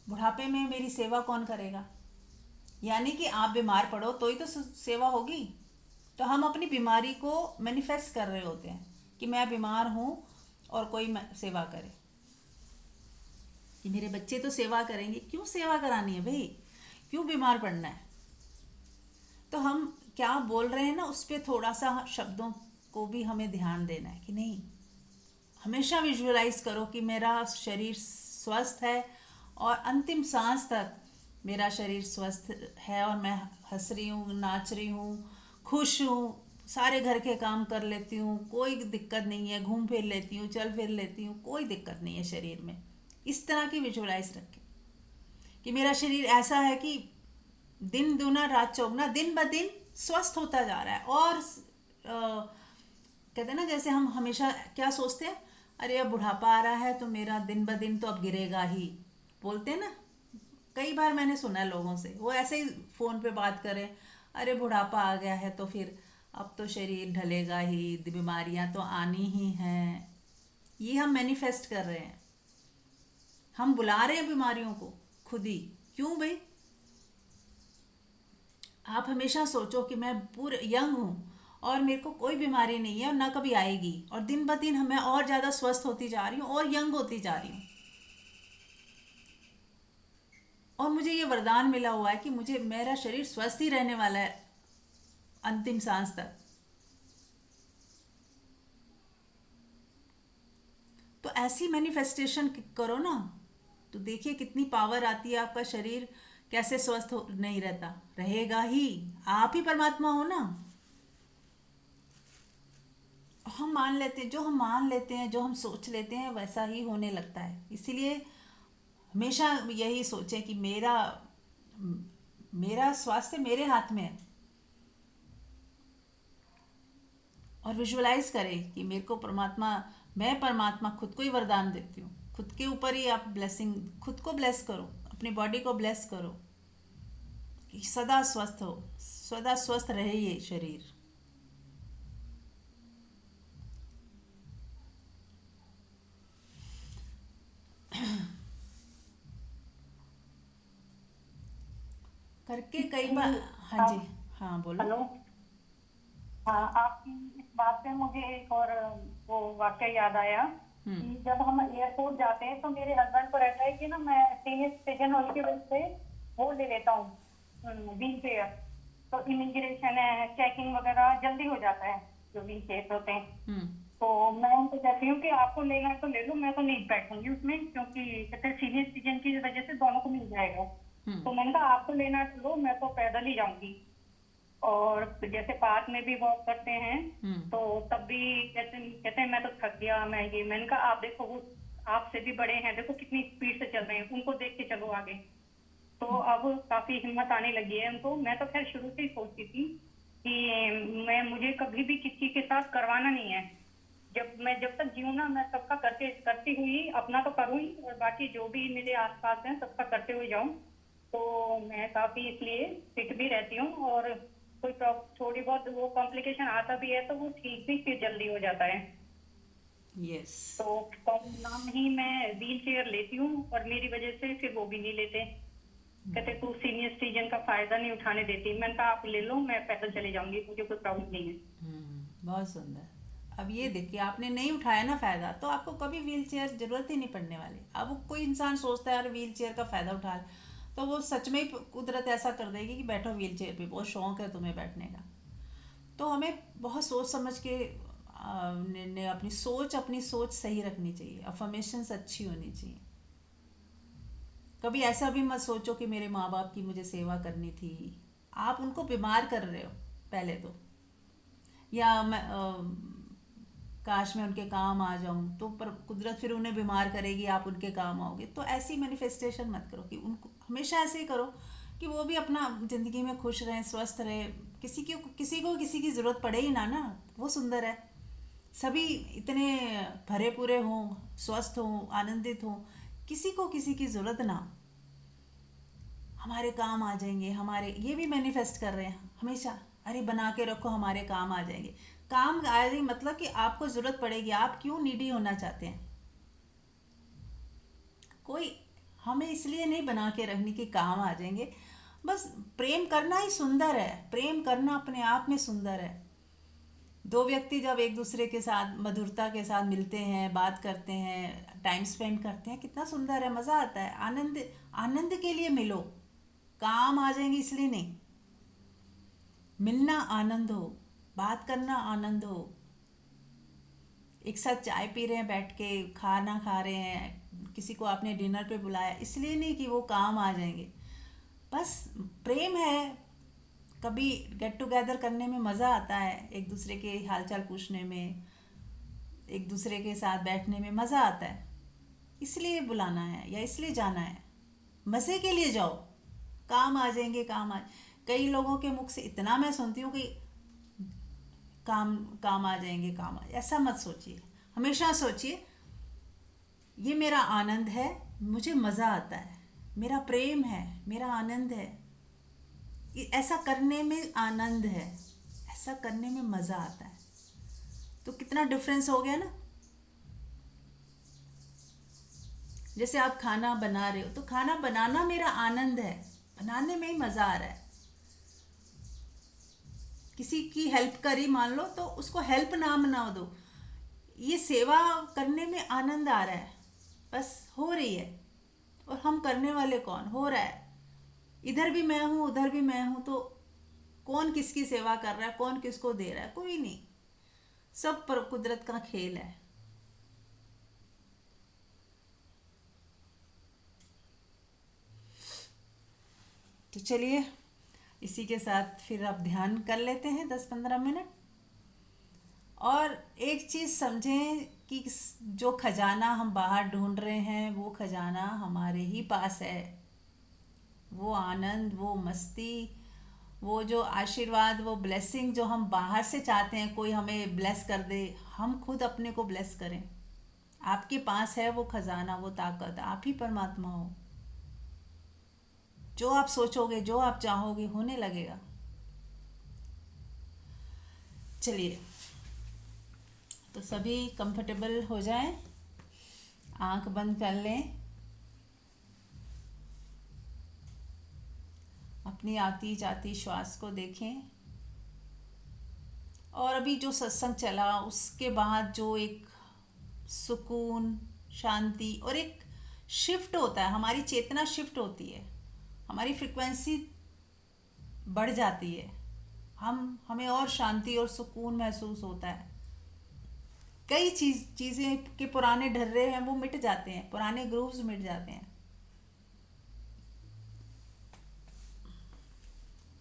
बुढ़ापे में मेरी सेवा कौन करेगा, यानी कि आप बीमार पड़ो तो ही तो सेवा होगी। तो हम अपनी बीमारी को मैनिफेस्ट कर रहे होते हैं कि मैं बीमार हूँ और कोई सेवा करे, कि मेरे बच्चे तो सेवा करेंगे, क्यों सेवा करानी है भाई, क्यों बीमार पड़ना है। तो हम क्या बोल रहे हैं ना, उस पर थोड़ा सा शब्दों को भी हमें ध्यान देना है कि नहीं, हमेशा विजुअलाइज करो कि मेरा शरीर स्वस्थ है और अंतिम सांस तक मेरा शरीर स्वस्थ है और मैं हंस रही हूँ, नाच रही हूँ, खुश हूँ, सारे घर के काम कर लेती हूँ, कोई दिक्कत नहीं है, घूम फिर लेती हूँ, चल फिर लेती हूँ, कोई दिक्कत नहीं है शरीर में। इस तरह की विजुअलाइज रखें कि मेरा शरीर ऐसा है कि दिन दूना रात चौगुना, दिन ब दिन स्वस्थ होता जा रहा है। और कहते हैं ना, जैसे हम हमेशा क्या सोचते हैं, अरे अब बुढ़ापा आ रहा है तो मेरा दिन ब दिन तो अब गिरेगा ही, बोलते हैं ना। कई बार मैंने सुना है लोगों से, वो ऐसे ही फ़ोन पे बात करें, अरे बुढ़ापा आ गया है तो फिर अब तो शरीर ढलेगा ही, बीमारियां तो आनी ही हैं। ये हम मैनिफेस्ट कर रहे हैं, हम बुला रहे हैं बीमारियों को खुद ही। क्यों भाई, आप हमेशा सोचो कि मैं पूरे यंग हूँ और मेरे को कोई बीमारी नहीं है और ना कभी आएगी, और दिन ब दिन मैं और ज़्यादा स्वस्थ होती जा रही हूँ और यंग होती जा रही हूँ। और मुझे ये वरदान मिला हुआ है कि मुझे मेरा शरीर स्वस्थ ही रहने वाला है अंतिम सांस तक। तो ऐसी मैनिफेस्टेशन करो ना, तो देखिए कितनी पावर आती है, आपका शरीर कैसे स्वस्थ हो नहीं रहता, रहेगा ही, आप ही परमात्मा हो ना। हम मान लेते हैं, जो हम मान लेते हैं, जो हम सोच लेते हैं वैसा ही होने लगता है। इसीलिए हमेशा यही सोचें कि मेरा मेरा स्वास्थ्य मेरे हाथ में है, और विजुअलाइज करें कि मेरे को परमात्मा, मैं परमात्मा खुद को ही वरदान देती हूँ, खुद के ऊपर ही आप ब्लेसिंग, खुद को ब्लेस करो, अपनी बॉडी को ब्लेस करो कि सदा स्वस्थ हो, सदा स्वस्थ रहे ये शरीर। करके कई बार। हाँ जी, आप हाँ बोलो। हेलो। हाँ, आपकी इस बात से मुझे एक और वो वाक्य याद आया हम्म। कि जब हम एयरपोर्ट जाते हैं तो मेरे हस्बैंड को रहता है कि ना मैं सीनियर सिटीजन होने की वजह से वो ले लेता हूँ व्हील चेयर। तो इमिग्रेशन है, चेकिंग वगैरह जल्दी हो जाता है जो व्हील चेयर होते हैं। हम्म। तो मैं उनको कहती हूँ कि आपको लेना है तो ले लो, मैं तो नहीं बैठूंगी उसमें, क्योंकि कहते हैं सीनियर सिटीजन की वजह से दोनों को मिल जाएगा। हम्म। तो मैंने कहा आपको लेना है तो लो, मैं तो पैदल ही जाऊंगी। और जैसे पार्क में भी वॉक करते हैं हम्म। तो तब भी कहते कहते हैं मैं तो थक गया, मैं ये, मैंने कहा आप देखो वो आपसे भी बड़े हैं, देखो कितनी स्पीड से चल रहे हैं, उनको देख के चलो आगे। तो अब काफी हिम्मत आने लगी है उनको। मैं तो खैर शुरू से ही सोचती थी कि मैं, मुझे कभी भी किसी के साथ करवाना नहीं है। जब तक जीऊँ ना, मैं सबका करते करती हुई अपना तो करूँ ही, और बाकी जो भी मेरे आसपास हैं सबका करते हुए जाऊं। तो मैं काफी इसलिए फिट भी रहती हूँ, और कोई थोड़ी बहुत वो कॉम्प्लिकेशन आता भी है तो वो ठीक भी फिर जल्दी हो जाता है। यस। तो कम नाम ही मैं व्हील चेयर लेती हूँ, और मेरी वजह से फिर वो भी नहीं लेते। कहते तू सीनियर सिटीजन का फायदा नहीं उठाने देती। मैंने कहा आप ले लो, मैं पैदल चले जाऊंगी, मुझे कोई प्रॉब्लम नहीं है। बहुत सुंदर। अब ये देखिए, आपने नहीं उठाया ना फ़ायदा, तो आपको कभी व्हील चेयर ज़रूरत ही नहीं पड़ने वाली। अब कोई इंसान सोचता है यार व्हील चेयर का फ़ायदा उठा ले, तो वो सच में ही कुदरत ऐसा कर देगी कि बैठो व्हील चेयर पे, बहुत शौक है तुम्हें बैठने का। तो हमें बहुत सोच समझ के निर्णय, अपनी सोच सही रखनी चाहिए, अफर्मेशंस अच्छी होनी चाहिए। कभी ऐसा भी मत सोचो कि मेरे माँ बाप की मुझे सेवा करनी थी। आप उनको बीमार कर रहे हो पहले तो। या मैं काश मैं उनके काम आ जाऊं, तो पर कुदरत फिर उन्हें बीमार करेगी, आप उनके काम आओगे। तो ऐसी मैनिफेस्टेशन मत करो कि उनको, हमेशा ऐसे ही करो कि वो भी अपना ज़िंदगी में खुश रहें, स्वस्थ रहे। किसी को किसी की ज़रूरत पड़े ही ना, वो सुंदर है। सभी इतने भरे पूरे हों, स्वस्थ हों, आनंदित हों, किसी को किसी की ज़रूरत ना। हमारे काम आ जाएंगे, हमारे, ये भी मैनिफेस्ट कर रहे हैं हमेशा। अरे बना के रखो हमारे काम आ जाएंगे। काम आ रही मतलब कि आपको ज़रूरत पड़ेगी। आप क्यों नीडी होना चाहते हैं? कोई हमें इसलिए नहीं बना के रखने कि काम आ जाएंगे। बस प्रेम करना ही सुंदर है। प्रेम करना अपने आप में सुंदर है। दो व्यक्ति जब एक दूसरे के साथ मधुरता के साथ मिलते हैं, बात करते हैं, टाइम स्पेंड करते हैं, कितना सुंदर है, मज़ा आता है। आनंद, आनंद के लिए मिलो, काम आ जाएंगे इसलिए नहीं। मिलना आनंद हो, बात करना आनंद हो, एक साथ चाय पी रहे हैं, बैठ के खाना खा रहे हैं, किसी को आपने डिनर पे बुलाया, इसलिए नहीं कि वो काम आ जाएंगे। बस प्रेम है। कभी गेट टुगेदर करने में मज़ा आता है, एक दूसरे के हालचाल पूछने में, एक दूसरे के साथ बैठने में मज़ा आता है। इसलिए बुलाना है या इसलिए जाना है, मज़े के लिए जाओ। काम आ जाएंगे, काम आ, कई लोगों के मुख से इतना मैं सुनती हूँ कि काम काम आ जाएंगे, काम आ, ऐसा मत सोचिए। हमेशा सोचिए ये मेरा आनंद है, मुझे मज़ा आता है, मेरा प्रेम है, मेरा आनंद है। ऐसा करने में आनंद है, ऐसा करने में मज़ा आता है। तो कितना डिफरेंस हो गया ना। जैसे आप खाना बना रहे हो, तो खाना बनाना मेरा आनंद है, बनाने में ही मज़ा आ रहा है। किसी की हेल्प करी मान लो, तो उसको हेल्प ना बना दो, ये सेवा करने में आनंद आ रहा है। बस हो रही है, और हम करने वाले कौन, हो रहा है। इधर भी मैं हूँ, उधर भी मैं हूँ, तो कौन किसकी सेवा कर रहा है, कौन किसको दे रहा है? कोई नहीं। सब पर कुदरत का खेल है। तो चलिए, इसी के साथ फिर आप ध्यान कर लेते हैं 10-15 मिनट। और एक चीज़ समझें कि जो खजाना हम बाहर ढूंढ रहे हैं, वो खजाना हमारे ही पास है। वो आनंद, वो मस्ती, वो जो आशीर्वाद, वो ब्लेसिंग जो हम बाहर से चाहते हैं कोई हमें ब्लेस कर दे, हम खुद अपने को ब्लेस करें। आपके पास है वो खजाना, वो ताकत, आप ही परमात्मा हो। जो आप सोचोगे, जो आप चाहोगे, होने लगेगा। चलिए, तो सभी कंफर्टेबल हो जाएं, आंख बंद कर लें, अपनी आती जाती श्वास को देखें। और अभी जो सत्संग चला, उसके बाद जो एक सुकून, शांति और एक शिफ्ट होता है, हमारी चेतना शिफ्ट होती है, हमारी फ्रिक्वेंसी बढ़ जाती है, हमें और शांति और सुकून महसूस होता है। कई चीज़ें के पुराने ढर्रे हैं वो मिट जाते हैं, पुराने ग्रूव्स मिट जाते हैं।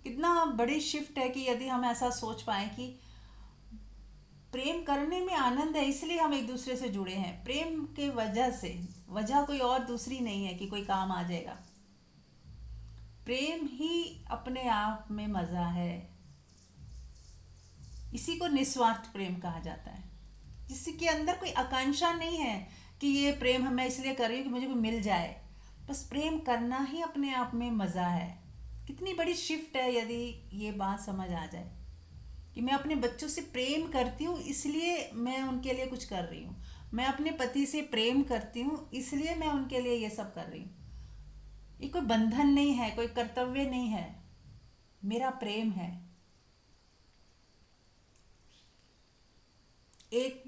कितना बड़ी शिफ्ट है कि यदि हम ऐसा सोच पाए कि प्रेम करने में आनंद है, इसलिए हम एक दूसरे से जुड़े हैं, प्रेम के वजह से। वजह कोई और दूसरी नहीं है कि कोई काम आ जाएगा। प्रेम ही अपने आप में मज़ा है। इसी को निस्वार्थ प्रेम कहा जाता है, जिसके अंदर कोई आकांक्षा नहीं है कि ये प्रेम मैं इसलिए कर रही हूँ कि मुझे कोई मिल जाए। बस प्रेम करना ही अपने आप में मज़ा है। कितनी बड़ी शिफ्ट है यदि ये बात समझ आ जाए कि मैं अपने बच्चों से प्रेम करती हूँ, इसलिए मैं उनके लिए कुछ कर रही हूँ। मैं अपने पति से प्रेम करती हूँ, इसलिए मैं उनके लिए ये सब कर रही हूँ। ये कोई बंधन नहीं है, कोई कर्तव्य नहीं है, मेरा प्रेम है। एक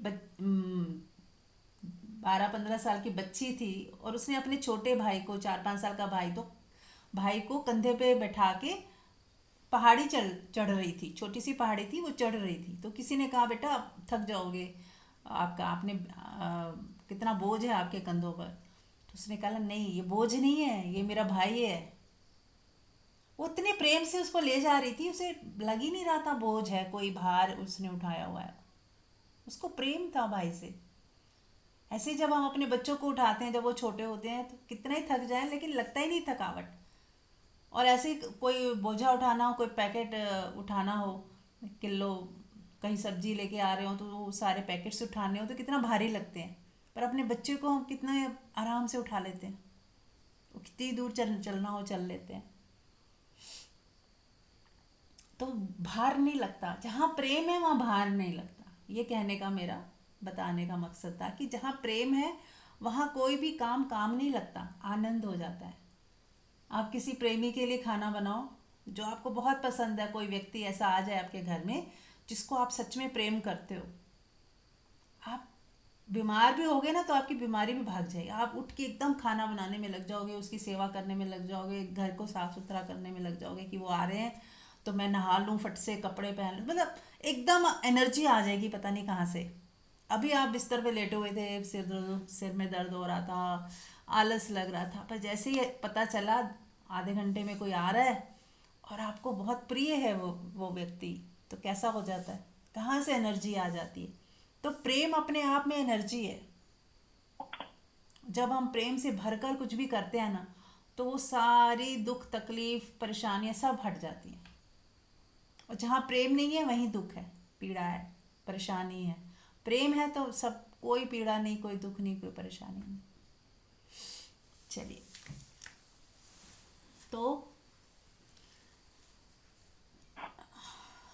12-15 साल की बच्ची थी, और उसने अपने छोटे भाई को, 4-5 साल का भाई, तो भाई को कंधे पे बैठा के पहाड़ी चढ़ रही थी, छोटी सी पहाड़ी थी, वो चढ़ रही थी। तो किसी ने कहा, बेटा आप थक जाओगे, आपका आपने कितना बोझ है आपके कंधों पर। तो उसने कहा नहीं, ये बोझ नहीं है, ये मेरा भाई है। वो इतने प्रेम से उसको ले जा रही थी, उसे लग ही नहीं रहा था बोझ है, कोई भार उसने उठाया हुआ है। उसको प्रेम था भाई से। ऐसे ही जब हम अपने बच्चों को उठाते हैं जब वो छोटे होते हैं, तो कितना ही थक जाए लेकिन लगता ही नहीं थकावट। और ऐसे ही कोई बोझा उठाना हो, कोई पैकेट उठाना हो, किलो कहीं सब्जी लेके आ रहे हो तो वो सारे पैकेट्स उठाने हो तो कितना भारी लगते हैं। पर अपने बच्चे को हम कितना आराम से उठा लेते हैं। वो कितनी दूर चलना हो चल लेते हैं। तो भार नहीं लगता, जहाँ प्रेम है वहाँ भार नहीं लगता। ये कहने का मेरा बताने का मकसद था कि जहाँ प्रेम है वहाँ कोई भी काम काम नहीं लगता, आनंद हो जाता है। आप किसी प्रेमी के लिए खाना बनाओ जो आपको बहुत पसंद है, कोई व्यक्ति ऐसा आ जाए आपके घर में जिसको आप सच में प्रेम करते हो, आप बीमार भी होगे ना तो आपकी बीमारी भी भाग जाएगी। आप उठ के एकदम खाना बनाने में लग जाओगे, उसकी सेवा करने में लग जाओगे, घर को साफ सुथरा करने में लग जाओगे कि वो आ रहे हैं तो मैं नहा लूँ, फट से कपड़े पहन लूँ, मतलब एकदम एनर्जी आ जाएगी पता नहीं कहाँ से। अभी आप बिस्तर पे लेटे हुए थे, सिर में दर्द हो रहा था, आलस लग रहा था, पर जैसे ही पता चला आधे घंटे में कोई आ रहा है और आपको बहुत प्रिय है वो व्यक्ति, तो कैसा हो जाता है, कहाँ से एनर्जी आ जाती है। तो प्रेम अपने आप में एनर्जी है। जब हम प्रेम से भरकर कुछ भी करते हैं ना, तो वो सारी दुख तकलीफ परेशानियां सब हट जाती हैं। और जहाँ प्रेम नहीं है वहीं दुख है, पीड़ा है, परेशानी है। प्रेम है तो सब, कोई पीड़ा नहीं, कोई दुख नहीं, कोई परेशानी नहीं। चलिए, तो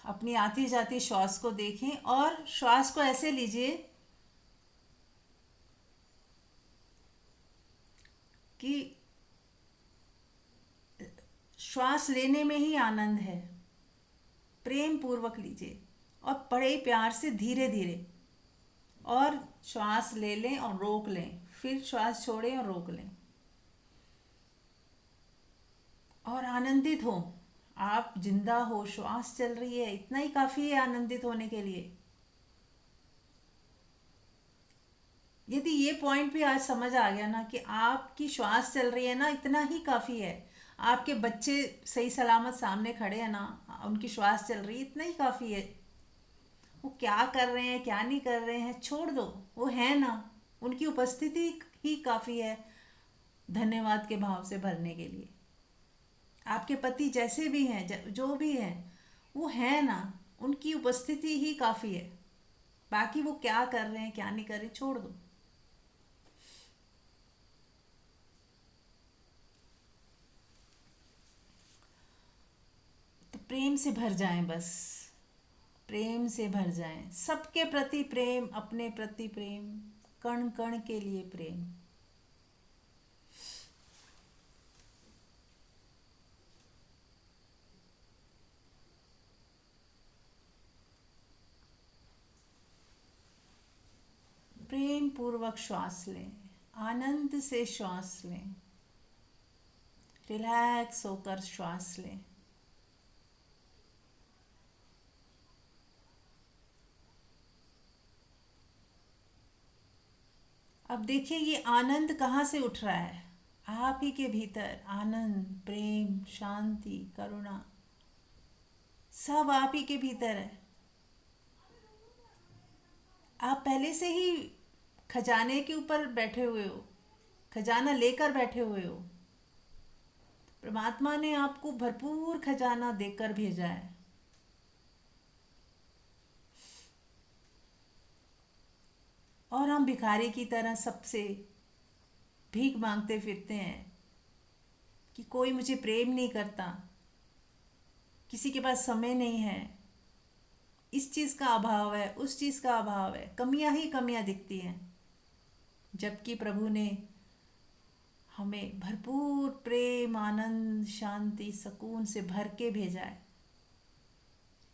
अपनी आती जाती श्वास को देखें और श्वास को ऐसे लीजिए कि श्वास लेने में ही आनंद है। प्रेम पूर्वक लीजिए और बड़े प्यार से धीरे धीरे, और श्वास ले लें और रोक लें, फिर श्वास छोड़ें और रोक लें, और आनंदित हो। आप जिंदा हो, श्वास चल रही है, इतना ही काफ़ी है आनंदित होने के लिए। यदि ये पॉइंट भी आज समझ आ गया ना कि आपकी श्वास चल रही है ना, इतना ही काफ़ी है। आपके बच्चे सही सलामत सामने खड़े हैं ना, उनकी श्वास चल रही है, इतना ही काफ़ी है। वो क्या कर रहे हैं क्या नहीं कर रहे हैं छोड़ दो, वो है ना, उनकी उपस्थिति ही काफ़ी है धन्यवाद के भाव से भरने के लिए। आपके पति जैसे भी हैं, जो भी हैं, वो है ना, उनकी उपस्थिति ही काफ़ी है। बाकी वो क्या कर रहे हैं क्या नहीं कर रहे छोड़ दो। तो प्रेम से भर जाएं, बस प्रेम से भर जाएं, सबके प्रति प्रेम, अपने प्रति प्रेम, कण कण के लिए प्रेम। प्रेम पूर्वक श्वास लें, आनंद से श्वास लें, रिलैक्स होकर श्वास लें। अब देखिए ये आनंद कहाँ से उठ रहा है। आप ही के भीतर आनंद, प्रेम, शांति, करुणा सब आप ही के भीतर है। आप पहले से ही खजाने के ऊपर बैठे हुए हो, खजाना लेकर बैठे हुए हो। परमात्मा ने आपको भरपूर खजाना देकर भेजा है। और हम भिखारी की तरह सबसे भीख मांगते फिरते हैं कि कोई मुझे प्रेम नहीं करता, किसी के पास समय नहीं है, इस चीज़ का अभाव है, उस चीज़ का अभाव है, कमियां ही कमियां दिखती हैं। जबकि प्रभु ने हमें भरपूर प्रेम, आनंद, शांति, सुकून से भर के भेजा है।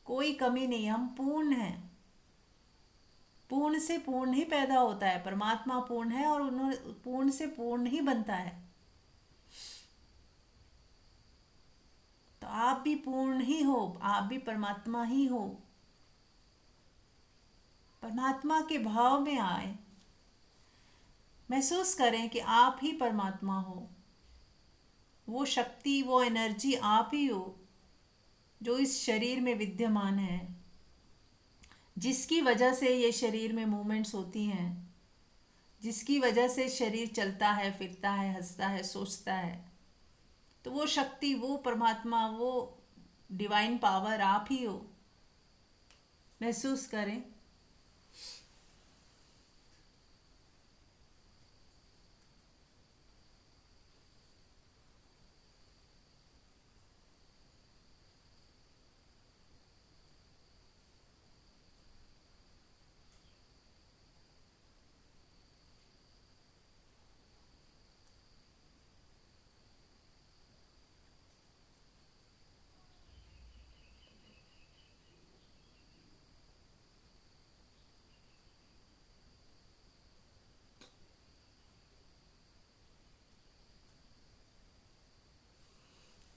कोई कमी नहीं, हम पूर्ण हैं। पूर्ण से पूर्ण ही पैदा होता है, परमात्मा पूर्ण है और उन्होंने पूर्ण से पूर्ण ही बनता है। तो आप भी पूर्ण ही हो, आप भी परमात्मा ही हो। परमात्मा के भाव में आए, महसूस करें कि आप ही परमात्मा हो। वो शक्ति, वो एनर्जी आप ही हो जो इस शरीर में विद्यमान है, जिसकी वजह से ये शरीर में मूवमेंट्स होती हैं, जिसकी वजह से शरीर चलता है, फिरता है, हंसता है, सोचता है। तो वो शक्ति, वो परमात्मा, वो डिवाइन पावर आप ही हो। महसूस करें।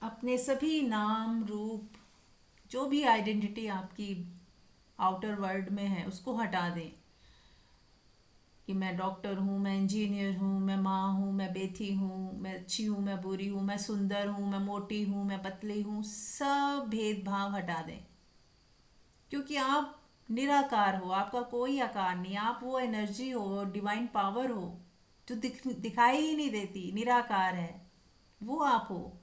अपने सभी नाम रूप, जो भी आइडेंटिटी आपकी आउटर वर्ल्ड में है, उसको हटा दें कि मैं डॉक्टर हूँ, मैं इंजीनियर हूँ, मैं माँ हूँ, मैं बेटी हूँ, मैं अच्छी हूँ, मैं बुरी हूँ, मैं सुंदर हूँ, मैं मोटी हूँ, मैं पतली हूँ। सब भेदभाव हटा दें, क्योंकि आप निराकार हो। आपका कोई आकार नहीं, आप वो एनर्जी हो, डिवाइन पावर हो जो दिखाई ही नहीं देती, निराकार है, वो आप हो।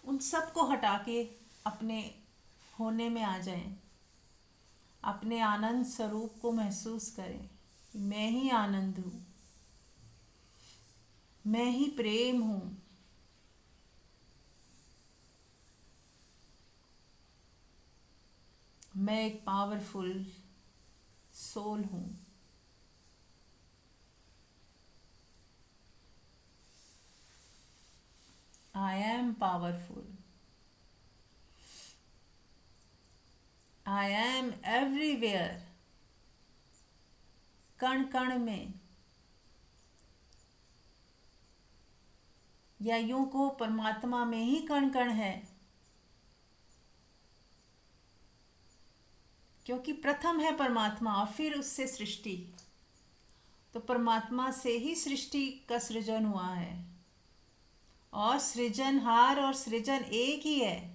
उन सब को हटा के अपने होने में आ जाएं। अपने आनंद स्वरूप को महसूस करें कि मैं ही आनंद हूँ, मैं ही प्रेम हूँ, मैं एक पावरफुल सोल हूँ। I am powerful. I am everywhere. कण कण में, या यूं को परमात्मा में ही कण कण है, क्योंकि प्रथम है परमात्मा और फिर उससे सृष्टि। तो परमात्मा से ही सृष्टि का सृजन हुआ है, और सृजनहार और सृजन एक ही है।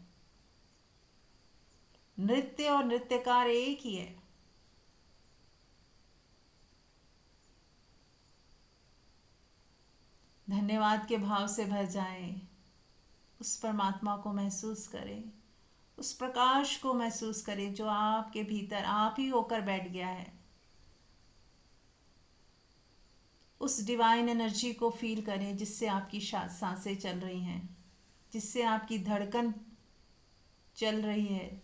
नृत्य और नृत्यकार एक ही है। धन्यवाद के भाव से भर जाएं। उस परमात्मा को महसूस करें, उस प्रकाश को महसूस करें जो आपके भीतर आप ही होकर बैठ गया है। उस डिवाइन एनर्जी को फील करें जिससे आपकी सांसें चल रही हैं, जिससे आपकी धड़कन चल रही है,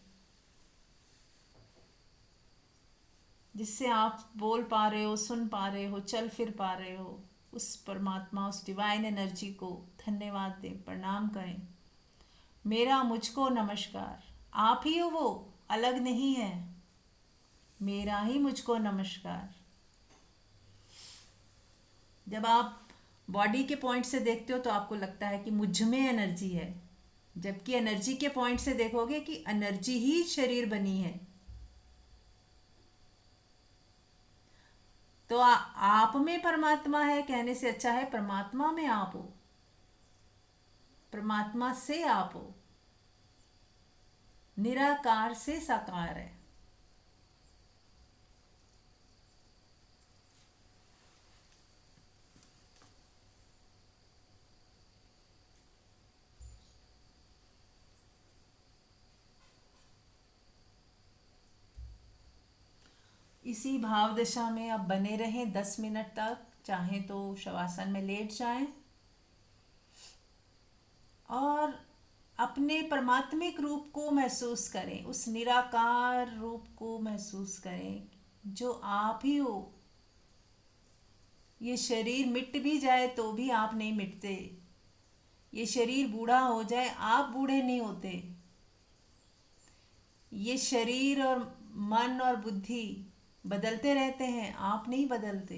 जिससे आप बोल पा रहे हो, सुन पा रहे हो, चल फिर पा रहे हो। उस परमात्मा, उस डिवाइन एनर्जी को धन्यवाद दें, प्रणाम करें। मेरा मुझको नमस्कार। आप ही हो वो, अलग नहीं है। मेरा ही मुझको नमस्कार। जब आप बॉडी के पॉइंट से देखते हो तो आपको लगता है कि मुझ में एनर्जी है, जबकि एनर्जी के पॉइंट से देखोगे कि एनर्जी ही शरीर बनी है। तो आप में परमात्मा है कहने से अच्छा है परमात्मा में आप हो, परमात्मा से आप हो। निराकार से साकार है। इसी भाव दशा में अब बने रहें 10 मिनट तक। चाहें तो शवासन में लेट जाएं और अपने परमात्मिक रूप को महसूस करें, उस निराकार रूप को महसूस करें जो आप ही हो। ये शरीर मिट भी जाए तो भी आप नहीं मिटते। ये शरीर बूढ़ा हो जाए, आप बूढ़े नहीं होते। ये शरीर और मन और बुद्धि बदलते रहते हैं, आप नहीं बदलते।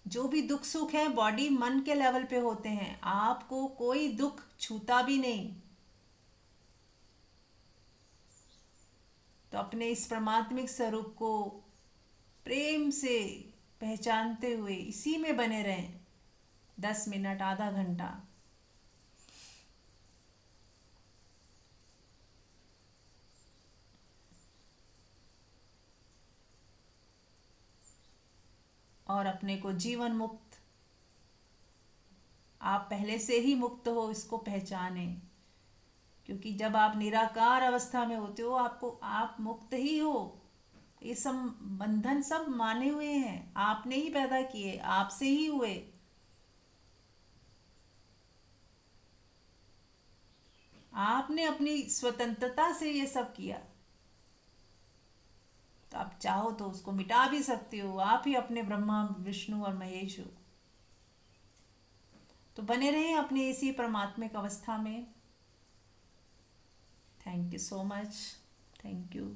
जो भी दुख सुख है बॉडी मन के लेवल पे होते हैं, आपको कोई दुख छूता भी नहीं। तो अपने इस परमात्मिक स्वरूप को प्रेम से पहचानते हुए इसी में बने रहें 10 मिनट, आधा घंटा। और अपने को जीवन मुक्त, आप पहले से ही मुक्त हो, इसको पहचाने। क्योंकि जब आप निराकार अवस्था में होते हो, आपको आप मुक्त ही हो। ये सब बंधन सब माने हुए हैं, आपने ही पैदा किए, आपसे ही हुए। आपने अपनी स्वतंत्रता से ये सब किया। तो आप चाहो तो उसको मिटा भी सकते हो, आप ही अपने ब्रह्मा विष्णु और महेश हो। तो बने रहें अपनी इसी परमात्मिक अवस्था में। Thank you so much. Thank you.